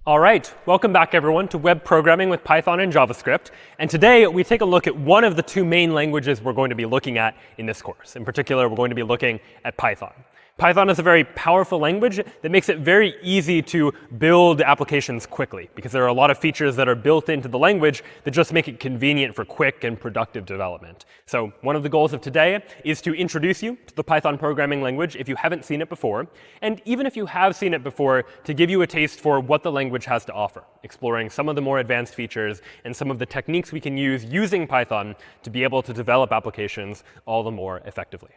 All right, welcome back everyone to web programming with Python and JavaScript. And today we take a look at one of the two main languages we're going to be looking at in this course. In particular, we're going to be looking at Python. Python is a very powerful language that makes it very easy to build applications quickly, because there are a lot of features that are built into the language that just make it convenient for quick and productive development. So one of the goals of today is to introduce you to the Python programming language if you haven't seen it before, and even if you have seen it before, to give you a taste for what the language has to offer, exploring some of the more advanced features and some of the techniques we can use using Python to be able to develop applications all the more effectively.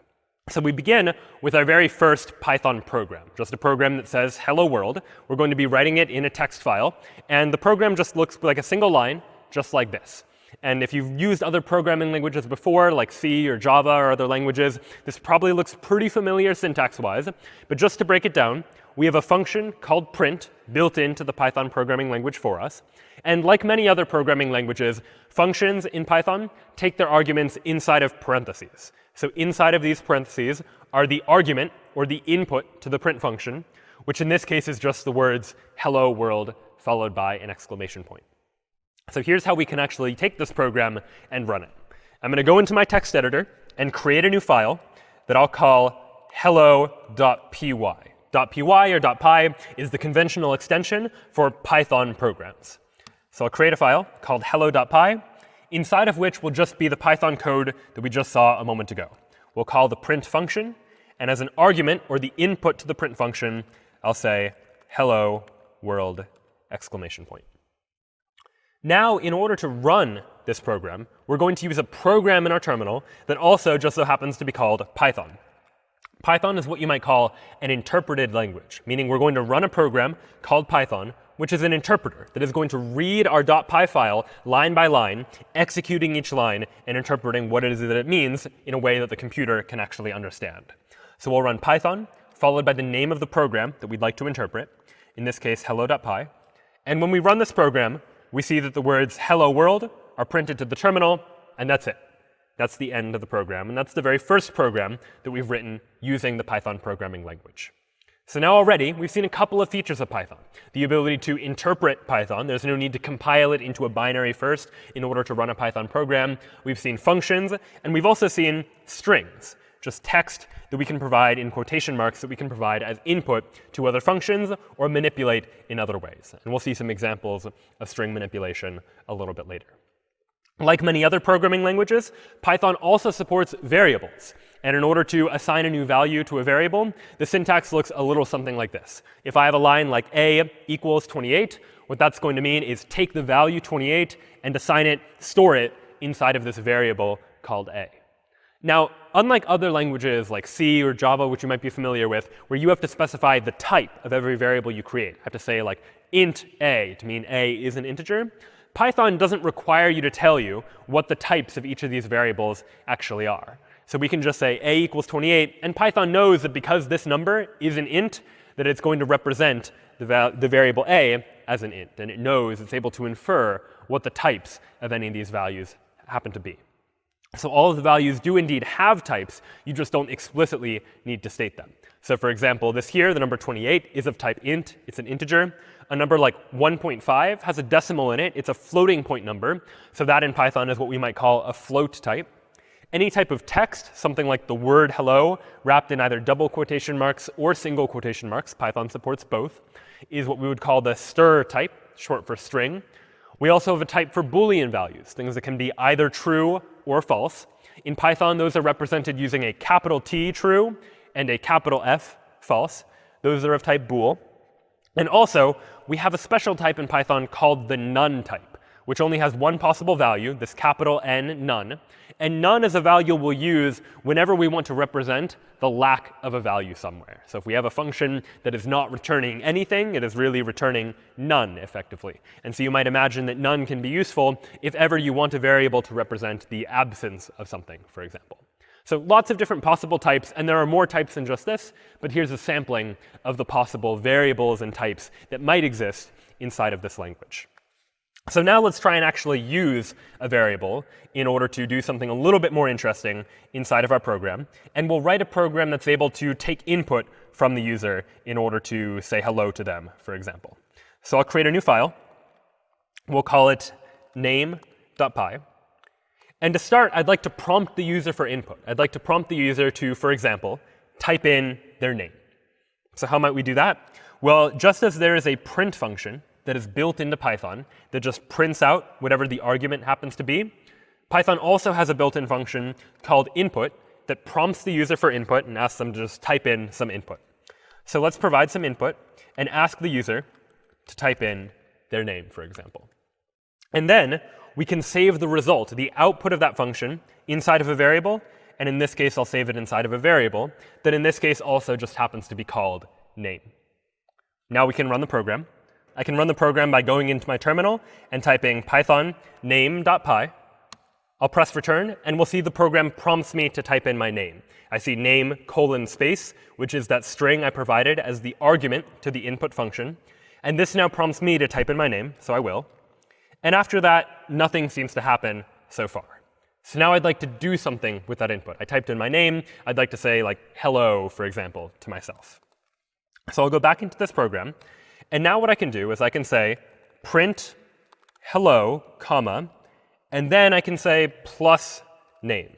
So we begin with our very first Python program, just a program that says hello world. We're going to be writing it in a text file. And the program just looks like a single line, just like this. And if you've used other programming languages before, like C or Java or other languages, this probably looks pretty familiar syntax-wise. But just to break it down, we have a function called print built into the Python programming language for us. And like many other programming languages, functions in Python take their arguments inside of parentheses. So inside of these parentheses are the argument, or the input, to the print function, which in this case is just the words hello world followed by an exclamation point. So here's how we can actually take this program and run it. I'm going to go into my text editor and create a new file that I'll call hello.py. .py or .py is the conventional extension for Python programs. So I'll create a file called hello.py, inside of which will just be the Python code that we just saw a moment ago. We'll call the print function, and as an argument, or the input to the print function, I'll say hello world exclamation point. Now, in order to run this program, we're going to use a program in our terminal that also just so happens to be called Python. Python is what you might call an interpreted language, meaning we're going to run a program called Python, which is an interpreter that is going to read our .py file line by line, executing each line and interpreting what it is that it means in a way that the computer can actually understand. So we'll run Python, followed by the name of the program that we'd like to interpret, in this case, hello.py. And when we run this program, we see that the words hello world are printed to the terminal, and that's it. That's the end of the program, and that's the very first program that we've written using the Python programming language. So now already, we've seen a couple of features of Python. The ability to interpret Python. There's no need to compile it into a binary first in order to run a Python program. We've seen functions, and we've also seen strings, just text that we can provide in quotation marks that we can provide as input to other functions or manipulate in other ways. And we'll see some examples of string manipulation a little bit later. Like many other programming languages, Python also supports variables. And in order to assign a new value to a variable, the syntax looks a little something like this. If I have a line like a equals 28, what that's going to mean is take the value 28 and assign it, store it inside of this variable called a. Now, unlike other languages like C or Java, which you might be familiar with, where you have to specify the type of every variable you create, I have to say like int a to mean a is an integer, Python doesn't require you to tell you what the types of each of these variables actually are. So we can just say a equals 28, and Python knows that because this number is an int, that it's going to represent the variable a as an int. And it knows it's able to infer what the types of any of these values happen to be. So all of the values do indeed have types. You just don't explicitly need to state them. So for example, this here, the number 28, is of type int. It's an integer. A number like 1.5 has a decimal in it. It's a floating point number. So that in Python is what we might call a float type. Any type of text, something like the word hello, wrapped in either double quotation marks or single quotation marks, Python supports both, is what we would call the str type, short for string. We also have a type for Boolean values, things that can be either true or false. In Python, those are represented using a capital T, true, and a capital F, false. Those are of type bool. And also, we have a special type in Python called the none type, which only has one possible value, this capital N, none. And none is a value we'll use whenever we want to represent the lack of a value somewhere. So if we have a function that is not returning anything, it is really returning none, effectively. And so you might imagine that none can be useful if ever you want a variable to represent the absence of something, for example. So lots of different possible types, and there are more types than just this. But here's a sampling of the possible variables and types that might exist inside of this language. So now let's try and actually use a variable in order to do something a little bit more interesting inside of our program. And we'll write a program that's able to take input from the user in order to say hello to them, for example. So I'll create a new file. We'll call it name.py. And to start, I'd like to prompt the user for input. I'd like to prompt the user to, for example, type in their name. So how might we do that? Well, just as there is a print function that is built into Python that just prints out whatever the argument happens to be, Python also has a built-in function called input that prompts the user for input and asks them to just type in some input. So let's provide some input and ask the user to type in their name, for example. And then we can save the result, the output of that function, inside of a variable. And in this case, I'll save it inside of a variable that in this case also just happens to be called name. Now we can run the program. I can run the program by going into my terminal and typing python name.py. I'll press return, and we'll see the program prompts me to type in my name. I see name : space, which is that string I provided as the argument to the input function. And this now prompts me to type in my name, so I will. And after that, nothing seems to happen so far. So now I'd like to do something with that input. I typed in my name. I'd like to say, like, hello, for example, to myself. So I'll go back into this program. And now what I can do is I can say print hello, comma, and then I can say plus name.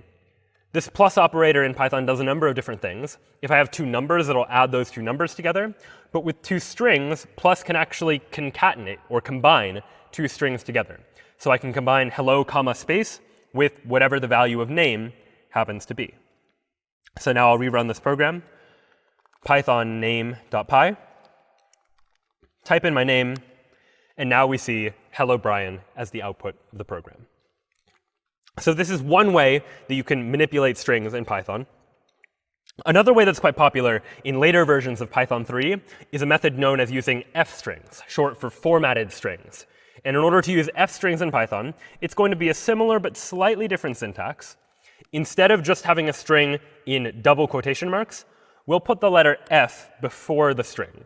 This plus operator in Python does a number of different things. If I have two numbers, it'll add those two numbers together. But with two strings, plus can actually concatenate or combine two strings together. So I can combine hello, comma, space with whatever the value of name happens to be. So now I'll rerun this program, python name.py, type in my name, and now we see hello, Brian as the output of the program. So this is one way that you can manipulate strings in Python. Another way that's quite popular in later versions of Python 3 is a method known as using f-strings, short for formatted strings. And in order to use f-strings in Python, it's going to be a similar but slightly different syntax. Instead of just having a string in double quotation marks, we'll put the letter f before the string.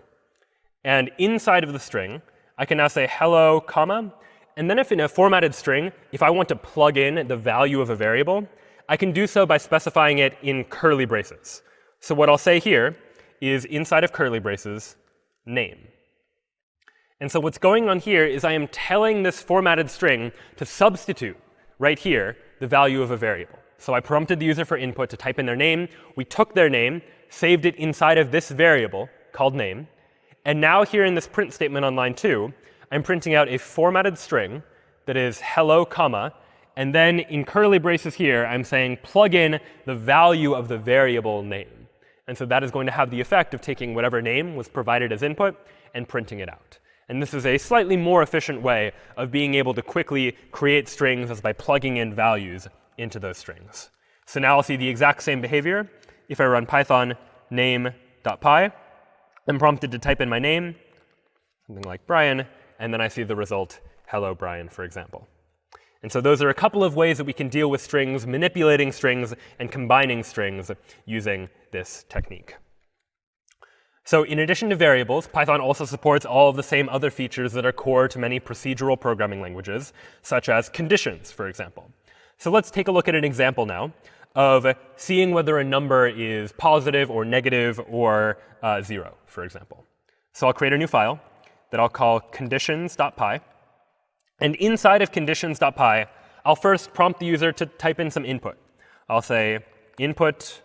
And inside of the string, I can now say hello, comma, and then if in a formatted string, if I want to plug in the value of a variable, I can do so by specifying it in curly braces. So what I'll say here is inside of curly braces, name. And so what's going on here is I am telling this formatted string to substitute right here the value of a variable. So I prompted the user for input to type in their name. We took their name, saved it inside of this variable called name. And now here in this print statement on line 2, I'm printing out a formatted string that is hello, comma, and then in curly braces here, I'm saying plug in the value of the variable name. And so that is going to have the effect of taking whatever name was provided as input and printing it out. And this is a slightly more efficient way of being able to quickly create strings as by plugging in values into those strings. So now I'll see the exact same behavior if I run python name.py. I'm prompted to type in my name, something like Brian, and then I see the result, hello, Brian, for example. And so those are a couple of ways that we can deal with strings, manipulating strings, and combining strings using this technique. So in addition to variables, Python also supports all of the same other features that are core to many procedural programming languages, such as conditions, for example. So let's take a look at an example now of seeing whether a number is positive or negative or 0, for example. So I'll create a new file that I'll call conditions.py. And inside of conditions.py, I'll first prompt the user to type in some input. I'll say input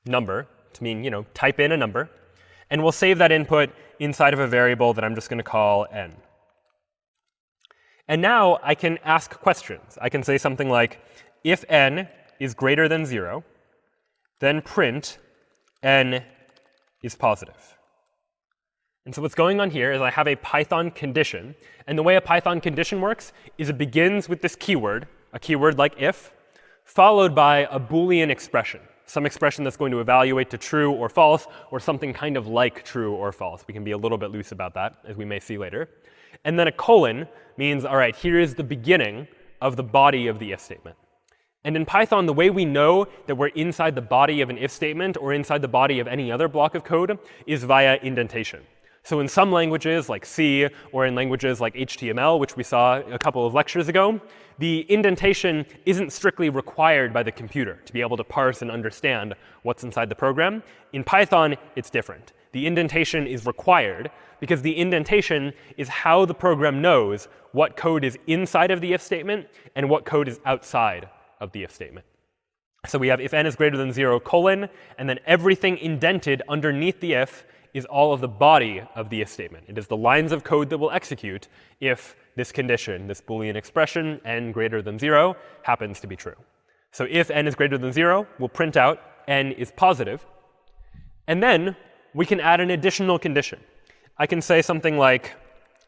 number to mean, type in a number. And we'll save that input inside of a variable that I'm just going to call n. And now I can ask questions. I can say something like, if n is greater than 0, then print n is positive. And so what's going on here is I have a Python condition. And the way a Python condition works is it begins with this keyword, a keyword like if, followed by a Boolean expression, some expression that's going to evaluate to true or false, or something kind of like true or false. We can be a little bit loose about that, as we may see later. And then a colon means, all right, here is the beginning of the body of the if statement. And in Python, the way we know that we're inside the body of an if statement or inside the body of any other block of code is via indentation. So in some languages like C, or in languages like HTML, which we saw a couple of lectures ago, the indentation isn't strictly required by the computer to be able to parse and understand what's inside the program. In Python, it's different. the indentation is required because the indentation is how the program knows what code is inside of the if statement and what code is outside of the if statement. So we have if n is greater than 0, colon, and then everything indented underneath the if is all of the body of the if statement. It is the lines of code that will execute if this condition, this Boolean expression, n greater than 0, happens to be true. So if n is greater than 0, we'll print out n is positive. And then we can add an additional condition. I can say something like,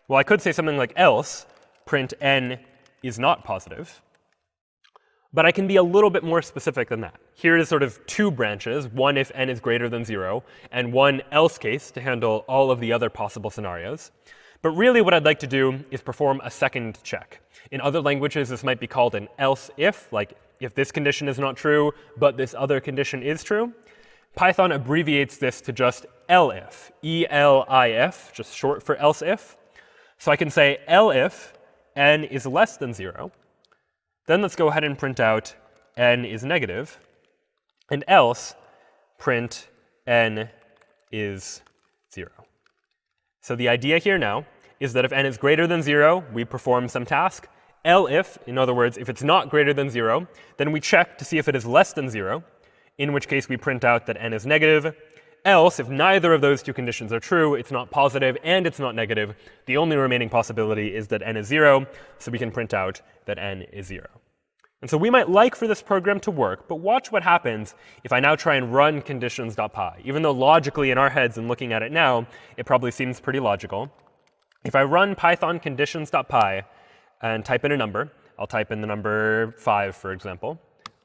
well, I could say something like else, print n is not positive. But I can be a little bit more specific than that. Here is sort of two branches, one if n is greater than 0, and one else case to handle all of the other possible scenarios. But really what I'd like to do is perform a second check. In other languages, this might be called an else if, like if this condition is not true, but this other condition is true. Python abbreviates this to just elif, E-L-I-F, just short for else if. So I can say elif n is less than 0. Then let's go ahead and print out n is negative, and else print n is 0. So the idea here now is that if n is greater than 0, we perform some task. Elif, in other words, if it's not greater than 0, then we check to see if it is less than 0, in which case we print out that n is negative. Else, if neither of those two conditions are true, it's not positive and it's not negative, the only remaining possibility is that n is 0, so we can print out that n is 0. And so we might like for this program to work, but watch what happens if I now try and run conditions.py. Even though logically in our heads and looking at it now, it probably seems pretty logical. If I run python conditions.py and type in a number, I'll type in the number 5, for example,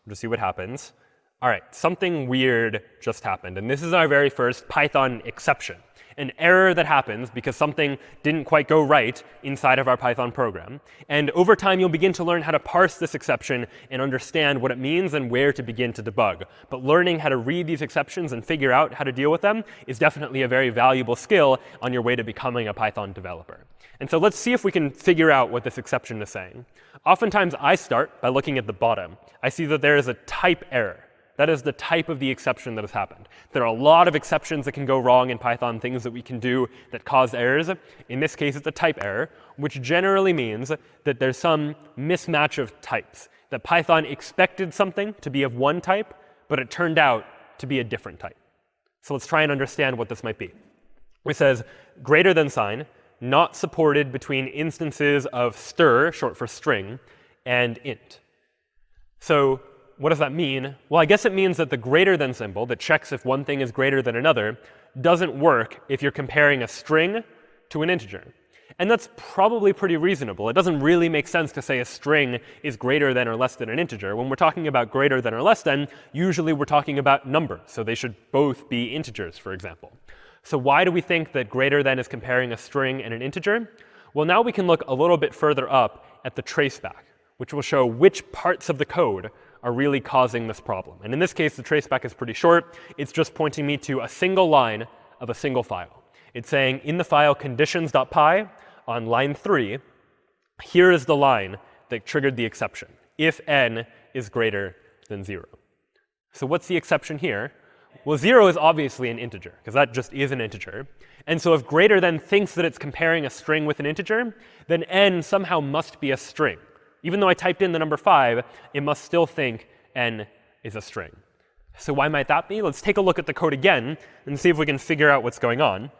just see what happens. All right, something weird just happened. And this is our very first Python exception, an error that happens because something didn't quite go right inside of our Python program. And over time, you'll begin to learn how to parse this exception and understand what it means and where to begin to debug. But learning how to read these exceptions and figure out how to deal with them is definitely a very valuable skill on your way to becoming a Python developer. And so let's see if we can figure out what this exception is saying. Oftentimes, I start by looking at the bottom. I see that there is a type error. That is the type of the exception that has happened. There are a lot of exceptions that can go wrong in Python, things that we can do that cause errors. In this case, it's a type error, which generally means that there's some mismatch of types, that Python expected something to be of one type, but it turned out to be a different type. So let's try and understand what this might be. It says greater than sign, not supported between instances of str, short for string, and int. So what does that mean? Well, I guess it means that the greater than symbol that checks if one thing is greater than another doesn't work if you're comparing a string to an integer. And that's probably pretty reasonable. It doesn't really make sense to say a string is greater than or less than an integer. When we're talking about greater than or less than, usually we're talking about numbers. So they should both be integers, for example. So why do we think that greater than is comparing a string and an integer? Well, now we can look a little bit further up at the traceback, which will show which parts of the code are really causing this problem. And in this case, the traceback is pretty short. It's just pointing me to a single line of a single file. It's saying in the file conditions.py on line 3, here is the line that triggered the exception, if n is greater than 0. So what's the exception here? Well, 0 is obviously an integer, because that just is an integer. And so if greater than thinks that it's comparing a string with an integer, then n somehow must be a string. Even though I typed in the number 5, it must still think n is a string. So why might that be? Let's take a look at the code again and see if we can figure out what's going on.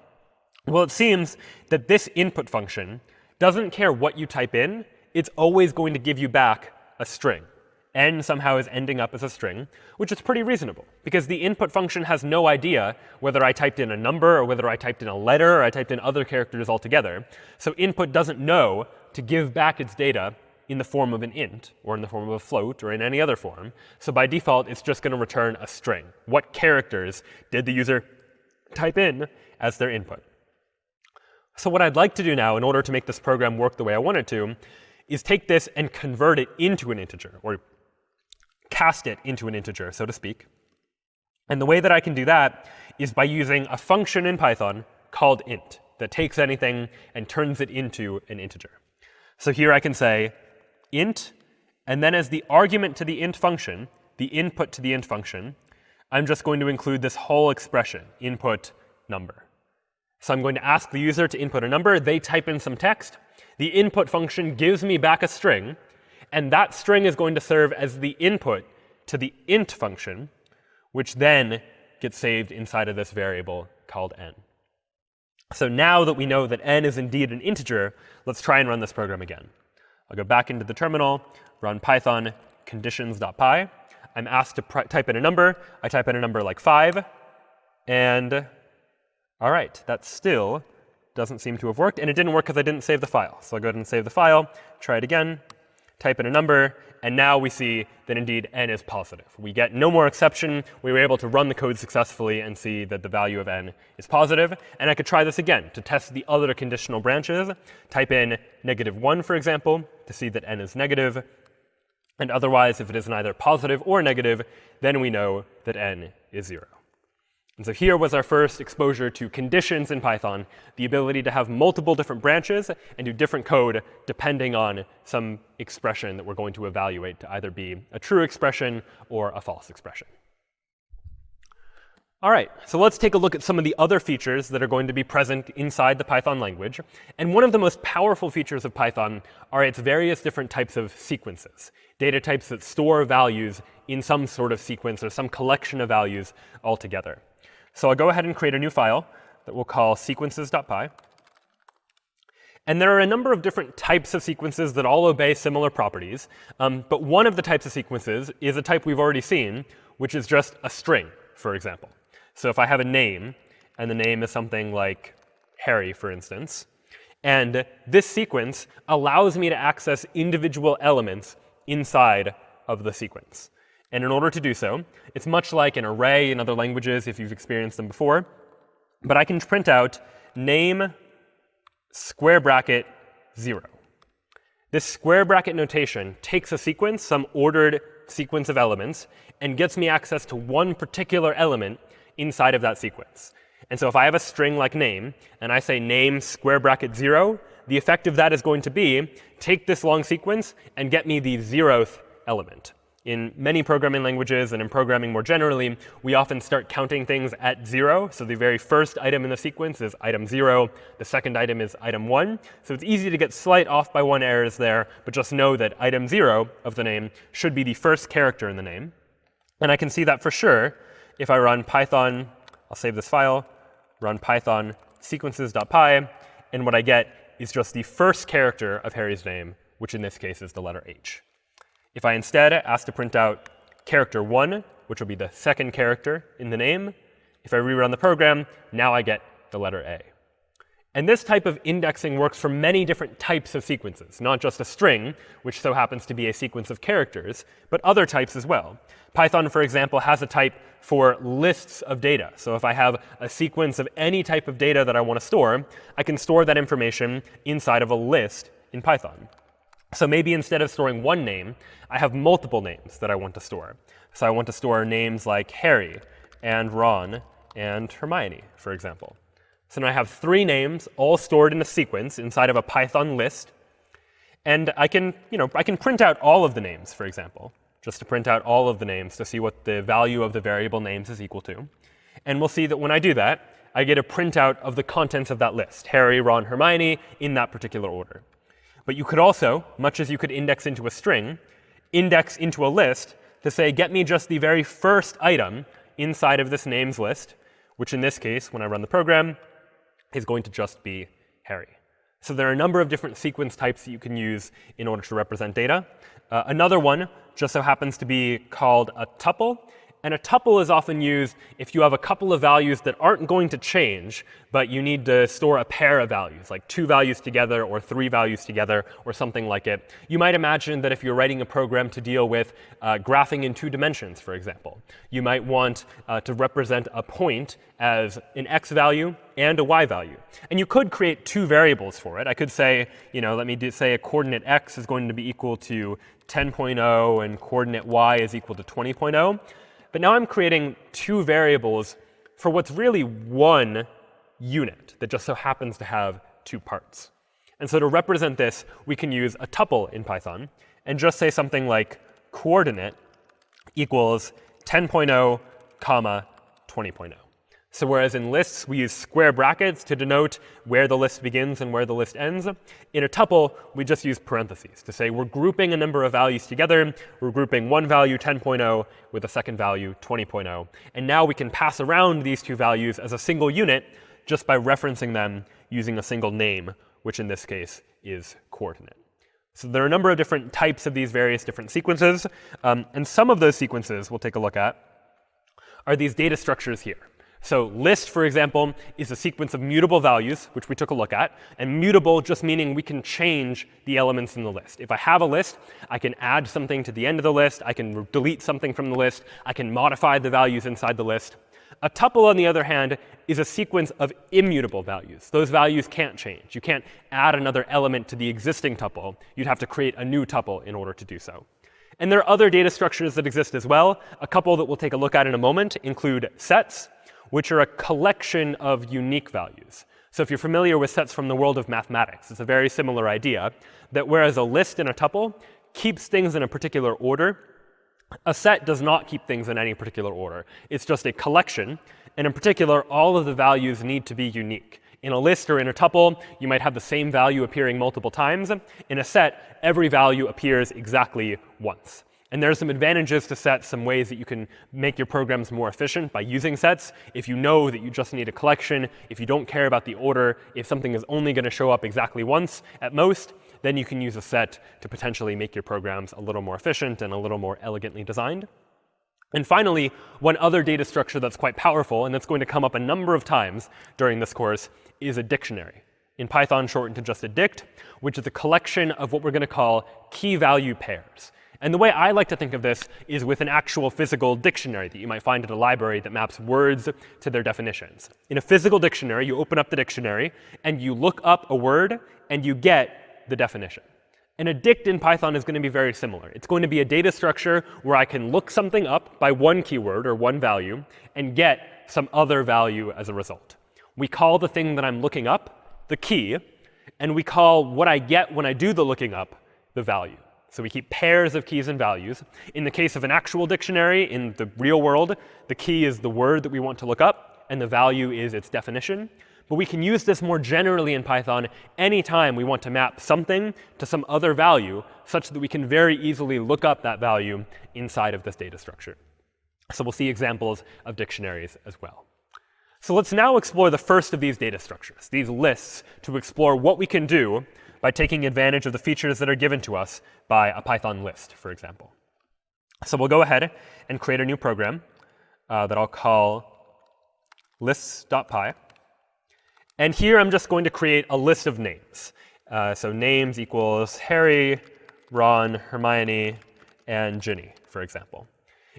Well, it seems that this input function doesn't care what you type in. It's always going to give you back a string. N somehow is ending up as a string, which is pretty reasonable, because the input function has no idea whether I typed in a number or whether I typed in a letter or I typed in other characters altogether. So input doesn't know to give back its data in the form of an int, or in the form of a float, or in any other form. So by default, it's just going to return a string. What characters did the user type in as their input? So what I'd like to do now, in order to make this program work the way I want it to, is take this and convert it into an integer, or cast it into an integer, so to speak. And the way that I can do that is by using a function in Python called int, that takes anything and turns it into an integer. So here I can say int, and then as the argument to the int function, the input to the int function, I'm just going to include this whole expression, input number. So I'm going to ask the user to input a number. They type in some text. The input function gives me back a string. And that string is going to serve as the input to the int function, which then gets saved inside of this variable called n. So now that we know that n is indeed an integer, let's try and run this program again. I'll go back into the terminal, run python conditions.py. I'm asked to type in a number. I type in a number like 5. And all right, that still doesn't seem to have worked. And it didn't work because I didn't save the file. So I'll go ahead and save the file, try it again, type in a number. And now we see that indeed n is positive. We get no more exception. We were able to run the code successfully and see that the value of n is positive. And I could try this again to test the other conditional branches. Type in -1, for example, to see that n is negative. And otherwise, if it is neither positive or negative, then we know that n is 0. And so here was our first exposure to conditions in Python, the ability to have multiple different branches and do different code depending on some expression that we're going to evaluate to either be a true expression or a false expression. All right, so let's take a look at some of the other features that are going to be present inside the Python language. And one of the most powerful features of Python are its various different types of sequences, data types that store values in some sort of sequence or some collection of values altogether. So I'll go ahead and create a new file that we'll call sequences.py. And there are a number of different types of sequences that all obey similar properties. But one of the types of sequences is a type we've already seen, which is just a string, for example. So if I have a name, and the name is something like Harry, for instance, and this sequence allows me to access individual elements inside of the sequence. And in order to do so, it's much like an array in other languages if you've experienced them before. But I can print out name square bracket 0. This square bracket notation takes a sequence, some ordered sequence of elements, and gets me access to one particular element inside of that sequence. And so if I have a string like name, and I say name square bracket 0, the effect of that is going to be take this long sequence and get me the 0th element. In many programming languages and in programming more generally, we often start counting things at 0. So the very first item in the sequence is item 0. The second item is item 1. So it's easy to get slight off by 1 errors there, but just know that item 0 of the name should be the first character in the name. And I can see that for sure if I run Python, I'll save this file, run Python sequences.py, and what I get is just the first character of Harry's name, which in this case is the letter H. If I instead ask to print out character 1, which will be the second character in the name, if I rerun the program, now I get the letter A. And this type of indexing works for many different types of sequences, not just a string, which so happens to be a sequence of characters, but other types as well. Python, for example, has a type for lists of data. So if I have a sequence of any type of data that I want to store, I can store that information inside of a list in Python. So maybe instead of storing one name, I have multiple names that I want to store. So I want to store names like Harry and Ron and Hermione, for example. So now I have 3 names all stored in a sequence inside of a Python list. And I can print out all of the names, for example, just to print out all of the names to see what the value of the variable names is equal to. And we'll see that when I do that, I get a printout of the contents of that list, Harry, Ron, Hermione, in that particular order. But you could also, much as you could index into a string, index into a list to say, get me just the very first item inside of this names list, which in this case, when I run the program, is going to just be Harry. So there are a number of different sequence types that you can use in order to represent data. Another one just so happens to be called a tuple. And a tuple is often used if you have a couple of values that aren't going to change, but you need to store a pair of values, like 2 values together or 3 values together or something like it. You might imagine that if you're writing a program to deal with graphing in 2 dimensions, for example, you might want to represent a point as an x value and a y value. And you could create 2 variables for it. I could say, let me say a coordinate x is going to be equal to 10.0 and coordinate y is equal to 20.0. But now I'm creating 2 variables for what's really one unit that just so happens to have 2 parts. And so to represent this, we can use a tuple in Python and just say something like coordinate equals 10.0, comma 20.0. So whereas in lists, we use square brackets to denote where the list begins and where the list ends, in a tuple, we just use parentheses to say we're grouping a number of values together. We're grouping one value, 10.0, with a second value, 20.0. And now we can pass around these two values as a single unit just by referencing them using a single name, which in this case is coordinate. So there are a number of different types of these various different sequences. And some of those sequences we'll take a look at are these data structures here. So list, for example, is a sequence of mutable values, which we took a look at. And mutable just meaning we can change the elements in the list. If I have a list, I can add something to the end of the list. I can delete something from the list. I can modify the values inside the list. A tuple, on the other hand, is a sequence of immutable values. Those values can't change. You can't add another element to the existing tuple. You'd have to create a new tuple in order to do so. And there are other data structures that exist as well. A couple that we'll take a look at in a moment include sets, which are a collection of unique values. So if you're familiar with sets from the world of mathematics, it's a very similar idea that whereas a list in a tuple keeps things in a particular order, a set does not keep things in any particular order. It's just a collection. And in particular, all of the values need to be unique. In a list or in a tuple, you might have the same value appearing multiple times. In a set, every value appears exactly once. And there are some advantages to sets, some ways that you can make your programs more efficient by using sets. If you know that you just need a collection, if you don't care about the order, if something is only going to show up exactly once at most, then you can use a set to potentially make your programs a little more efficient and a little more elegantly designed. And finally, one other data structure that's quite powerful, and that's going to come up a number of times during this course, is a dictionary. In Python, shortened to just a dict, which is a collection of what we're going to call key-value pairs. And the way I like to think of this is with an actual physical dictionary that you might find at a library that maps words to their definitions. In a physical dictionary, you open up the dictionary, and you look up a word, and you get the definition. And a dict in Python is going to be very similar. It's going to be a data structure where I can look something up by one keyword or one value and get some other value as a result. We call the thing that I'm looking up the key, and we call what I get when I do the looking up the value. So we keep pairs of keys and values. In the case of an actual dictionary, in the real world, the key is the word that we want to look up, and the value is its definition. But we can use this more generally in Python anytime we want to map something to some other value, such that we can very easily look up that value inside of this data structure. So we'll see examples of dictionaries as well. So let's now explore the first of these data structures, these lists, to explore what we can do by taking advantage of the features that are given to us by a Python list, for example. So we'll go ahead and create a new program that I'll call lists.py. And here I'm just going to create a list of names. So names equals Harry, Ron, Hermione, and Ginny, for example.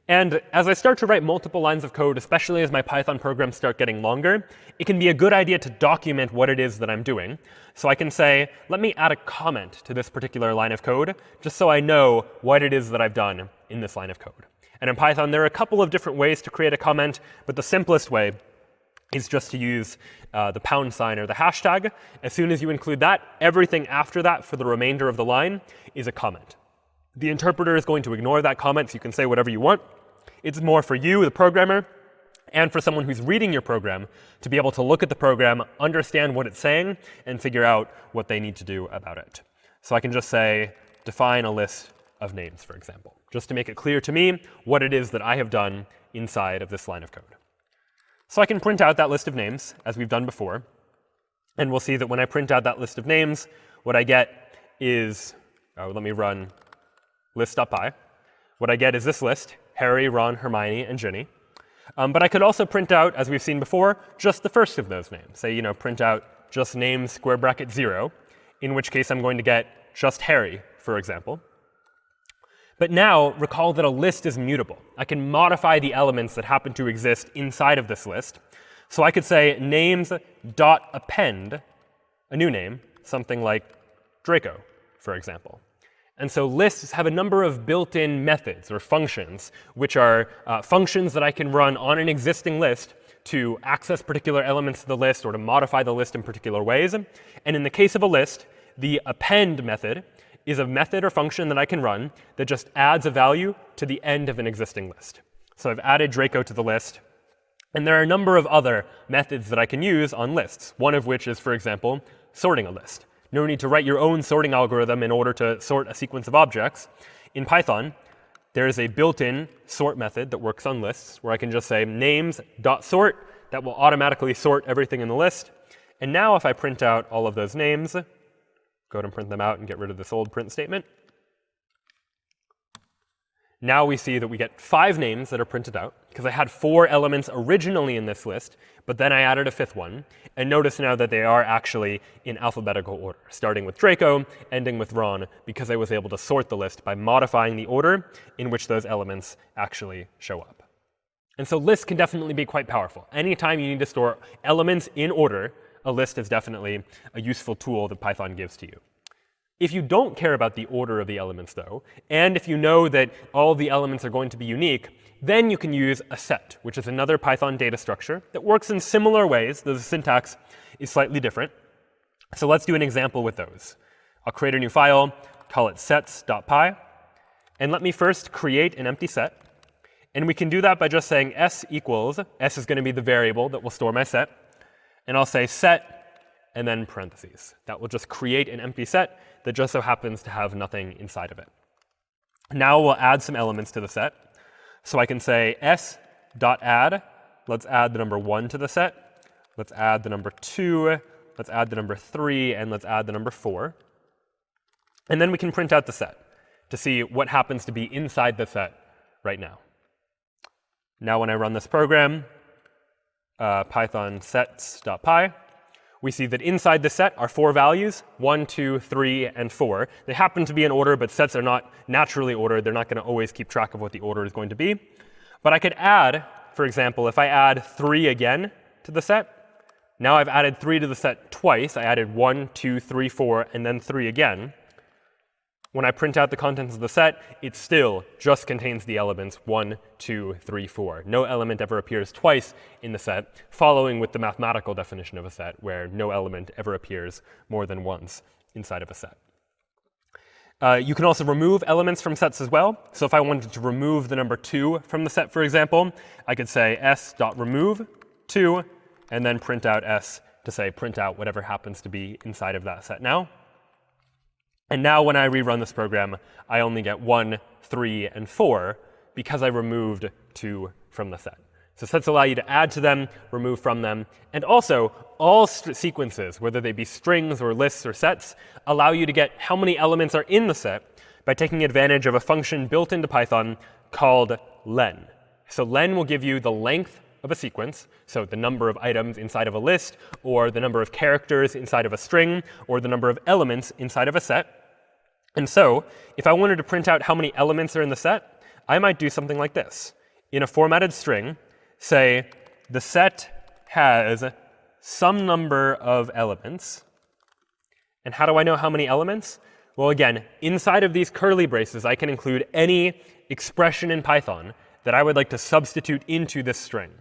And as I start to write multiple lines of code, especially as my Python programs start getting longer, it can be a good idea to document what it is that I'm doing. So I can say, let me add a comment to this particular line of code, just so I know what it is that I've done in this line of code. And in Python, there are a couple of different ways to create a comment, but the simplest way is just to use the # or the hashtag. As soon as you include that, everything after that for the remainder of the line is a comment. The interpreter is going to ignore that comment, so you can say whatever you want. It's more for you, the programmer, and for someone who's reading your program to be able to look at the program, understand what it's saying, and figure out what they need to do about it. So I can just say, define a list of names, for example, just to make it clear to me what it is that I have done inside of this line of code. So I can print out that list of names, as we've done before. And we'll see that when I print out that list of names, what I get is, let me run list.py. What I get is this list, Harry, Ron, Hermione, and Ginny. But I could also print out, as we've seen before, just the first of those names. Say, print out just names square bracket 0, in which case I'm going to get just Harry, for example. But now, recall that a list is mutable. I can modify the elements that happen to exist inside of this list. So I could say names.append a new name, something like Draco, for example. And so lists have a number of built-in methods or functions, which are functions that I can run on an existing list to access particular elements of the list or to modify the list in particular ways. And in the case of a list, the append method is a method or function that I can run that just adds a value to the end of an existing list. So I've added Draco to the list. And there are a number of other methods that I can use on lists, one of which is, for example, sorting a list. No need to write your own sorting algorithm in order to sort a sequence of objects. In Python, there is a built-in sort method that works on lists, where I can just say names.sort. That will automatically sort everything in the list. And now if I print out all of those names, go ahead and print them out and get rid of this old print statement. Now we see that we get 5 names that are printed out, because I had 4 elements originally in this list, but then I added a 5th one. And notice now that they are actually in alphabetical order, starting with Draco, ending with Ron, because I was able to sort the list by modifying the order in which those elements actually show up. And so lists can definitely be quite powerful. Anytime you need to store elements in order, a list is definitely a useful tool that Python gives to you. If you don't care about the order of the elements, though, and if you know that all the elements are going to be unique, then you can use a set, which is another Python data structure that works in similar ways, though the syntax is slightly different. So let's do an example with those. I'll create a new file, call it sets.py, and let me first create an empty set. And we can do that by just saying s equals, s is going to be the variable that will store my set, and I'll say set and then parentheses. That will just create an empty set that just so happens to have nothing inside of it. Now we'll add some elements to the set. So I can say s.add. Let's add the number 1 to the set. Let's add the number 2. Let's add the number 3. And let's add the number 4. And then we can print out the set to see what happens to be inside the set right now. Now when I run this program, python sets.py, we see that inside the set are 4 values, 1, 2, 3, and 4. They happen to be in order, but sets are not naturally ordered. They're not going to always keep track of what the order is going to be. But I could add, for example, if I add 3 again to the set, now I've added 3 to the set twice. I added 1, 2, 3, 4, and then 3 again. When I print out the contents of the set, it still just contains the elements 1, 2, 3, 4. No element ever appears twice in the set, following with the mathematical definition of a set, where no element ever appears more than once inside of a set. You can also remove elements from sets as well. So if I wanted to remove the number 2 from the set, for example, I could say s.remove 2, and then print out s to say print out whatever happens to be inside of that set now. And now when I rerun this program, I only get 1, 3, and 4 because I removed 2 from the set. So sets allow you to add to them, remove from them, and also all sequences, whether they be strings or lists or sets, allow you to get how many elements are in the set by taking advantage of a function built into Python called len. So len will give you the length of a sequence, so the number of items inside of a list, or the number of characters inside of a string, or the number of elements inside of a set. And so if I wanted to print out how many elements are in the set, I might do something like this. In a formatted string, say the set has some number of elements. And how do I know how many elements? Well, again, inside of these curly braces, I can include any expression in Python that I would like to substitute into this string.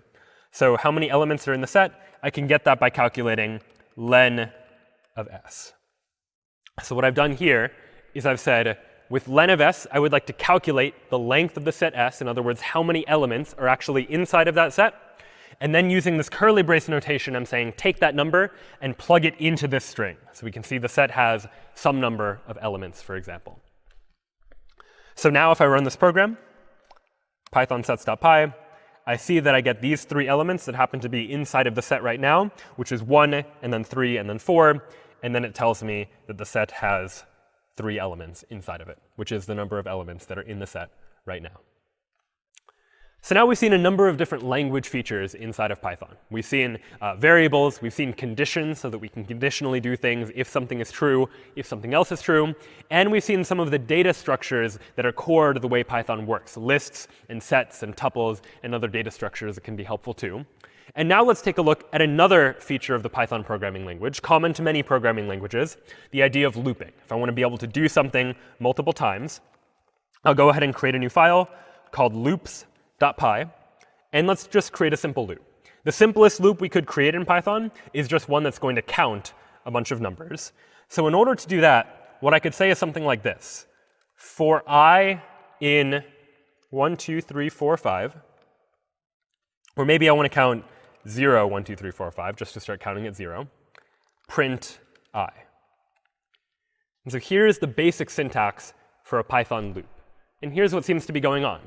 So how many elements are in the set? I can get that by calculating len of s. So what I've done here is I've said, with len of s, I would like to calculate the length of the set s. In other words, how many elements are actually inside of that set. And then using this curly brace notation, I'm saying take that number and plug it into this string. So we can see the set has some number of elements, for example. So now if I run this program, python sets.py, I see that I get these 3 elements that happen to be inside of the set right now, which is 1, and then 3, and then 4. And then it tells me that the set has 3 elements inside of it, which is the number of elements that are in the set right now. So now we've seen a number of different language features inside of Python. We've seen variables. We've seen conditions, so that we can conditionally do things if something is true, if something else is true. And we've seen some of the data structures that are core to the way Python works, lists and sets and tuples and other data structures that can be helpful too. And now let's take a look at another feature of the Python programming language, common to many programming languages, the idea of looping. If I want to be able to do something multiple times, I'll go ahead and create a new file called loops.py. And let's just create a simple loop. The simplest loop we could create in Python is just one that's going to count a bunch of numbers. So in order to do that, what I could say is something like this. For I in 1, 2, 3, 4, 5, Or maybe I want to count 0, 1, 2, 3, 4, 5, just to start counting at 0. Print I. And so here's the basic syntax for a Python loop. And here's what seems to be going on.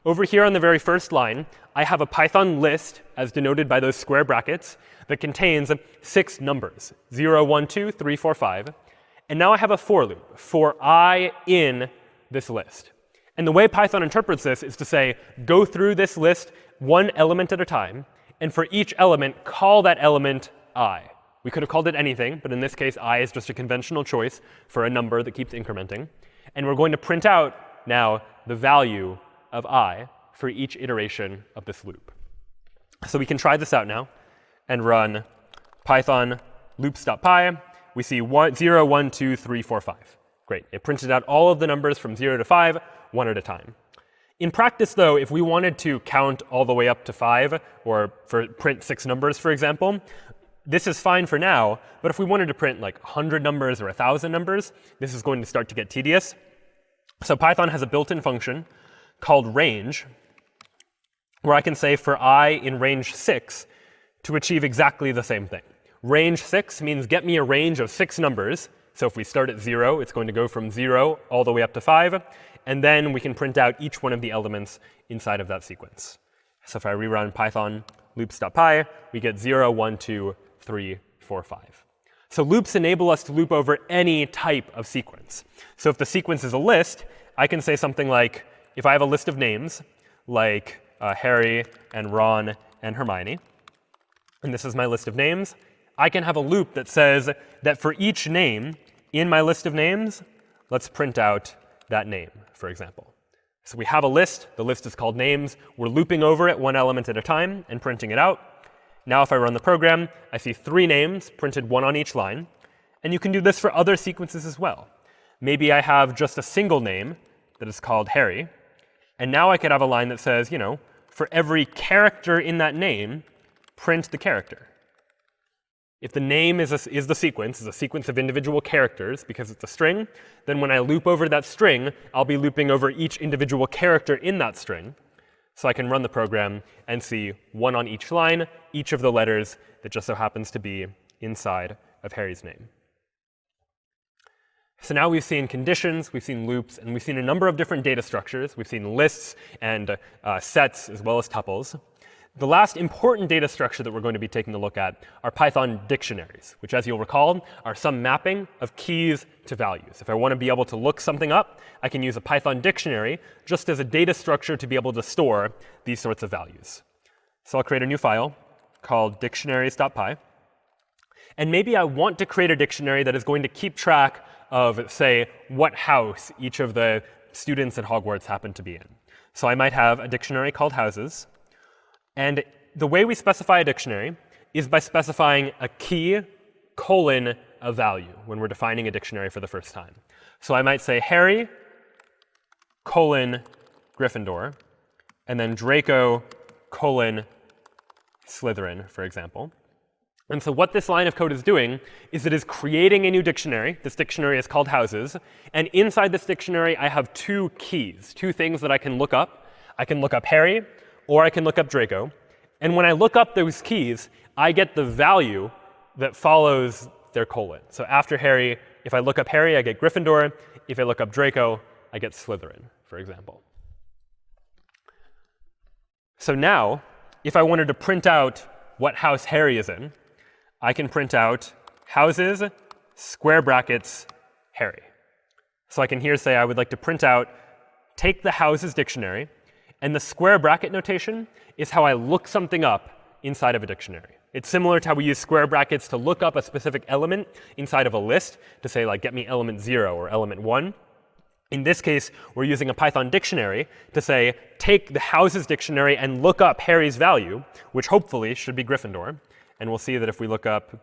Over here on the very first line, I have a Python list, as denoted by those square brackets, that contains 6 numbers, 0, 1, 2, 3, 4, 5. And now I have a for loop, for I in this list. And the way Python interprets this is to say, go through this list one element at a time, and for each element, call that element I. We could have called it anything, but in this case, I is just a conventional choice for a number that keeps incrementing. And we're going to print out now the value of I for each iteration of this loop. So we can try this out now and run python loops.py. We see 0, 1, 2, 3, 4, 5. Great. It printed out all of the numbers from 0 to 5, one at a time. In practice, though, if we wanted to count all the way up to 5, or print 6 numbers, for example, this is fine for now. But if we wanted to print like 100 numbers or 1,000 numbers, this is going to start to get tedious. So Python has a built-in function called range, where I can say for I in range 6 to achieve exactly the same thing. Range 6 means get me a range of 6 numbers. So if we start at 0, it's going to go from 0 all the way up to 5. And then we can print out each one of the elements inside of that sequence. So if I rerun python loops.py, we get 0, 1, 2, 3, 4, 5. So loops enable us to loop over any type of sequence. So if the sequence is a list, I can say something like, if I have a list of names, like Harry and Ron and Hermione, and this is my list of names, I can have a loop that says that for each name in my list of names, let's print out that name, for example. So we have a list. The list is called names. We're looping over it one element at a time and printing it out. Now if I run the program, I see 3 names printed, 1 on each line. And you can do this for other sequences as well. Maybe I have just a single name that is called Harry. And now I could have a line that says, for every character in that name, print the character. If the name is a sequence of individual characters, because it's a string, then when I loop over that string, I'll be looping over each individual character in that string. So I can run the program and see 1 on each line, each of the letters that just so happens to be inside of Harry's name. So now we've seen conditions, we've seen loops, and we've seen a number of different data structures. We've seen lists and sets as well as tuples. The last important data structure that we're going to be taking a look at are Python dictionaries, which, as you'll recall, are some mapping of keys to values. If I want to be able to look something up, I can use a Python dictionary just as a data structure to be able to store these sorts of values. So I'll create a new file called dictionaries.py. And maybe I want to create a dictionary that is going to keep track of, say, what house each of the students at Hogwarts happen to be in. So I might have a dictionary called houses. And the way we specify a dictionary is by specifying a key colon a value when we're defining a dictionary for the first time. So I might say Harry colon Gryffindor, and then Draco colon Slytherin, for example. And so what this line of code is doing is it is creating a new dictionary. This dictionary is called houses. And inside this dictionary, I have 2 keys, 2 things that I can look up. I can look up Harry, or I can look up Draco. And when I look up those keys, I get the value that follows their colon. So after Harry, if I look up Harry, I get Gryffindor. If I look up Draco, I get Slytherin, for example. So now, if I wanted to print out what house Harry is in, I can print out houses, square brackets, Harry. So I can here say I would like to print out, take the houses dictionary, and the square bracket notation is how I look something up inside of a dictionary. It's similar to how we use square brackets to look up a specific element inside of a list, to say, like, get me element 0 or element 1. In this case, we're using a Python dictionary to say, take the houses dictionary and look up Harry's value, which hopefully should be Gryffindor. And we'll see that if we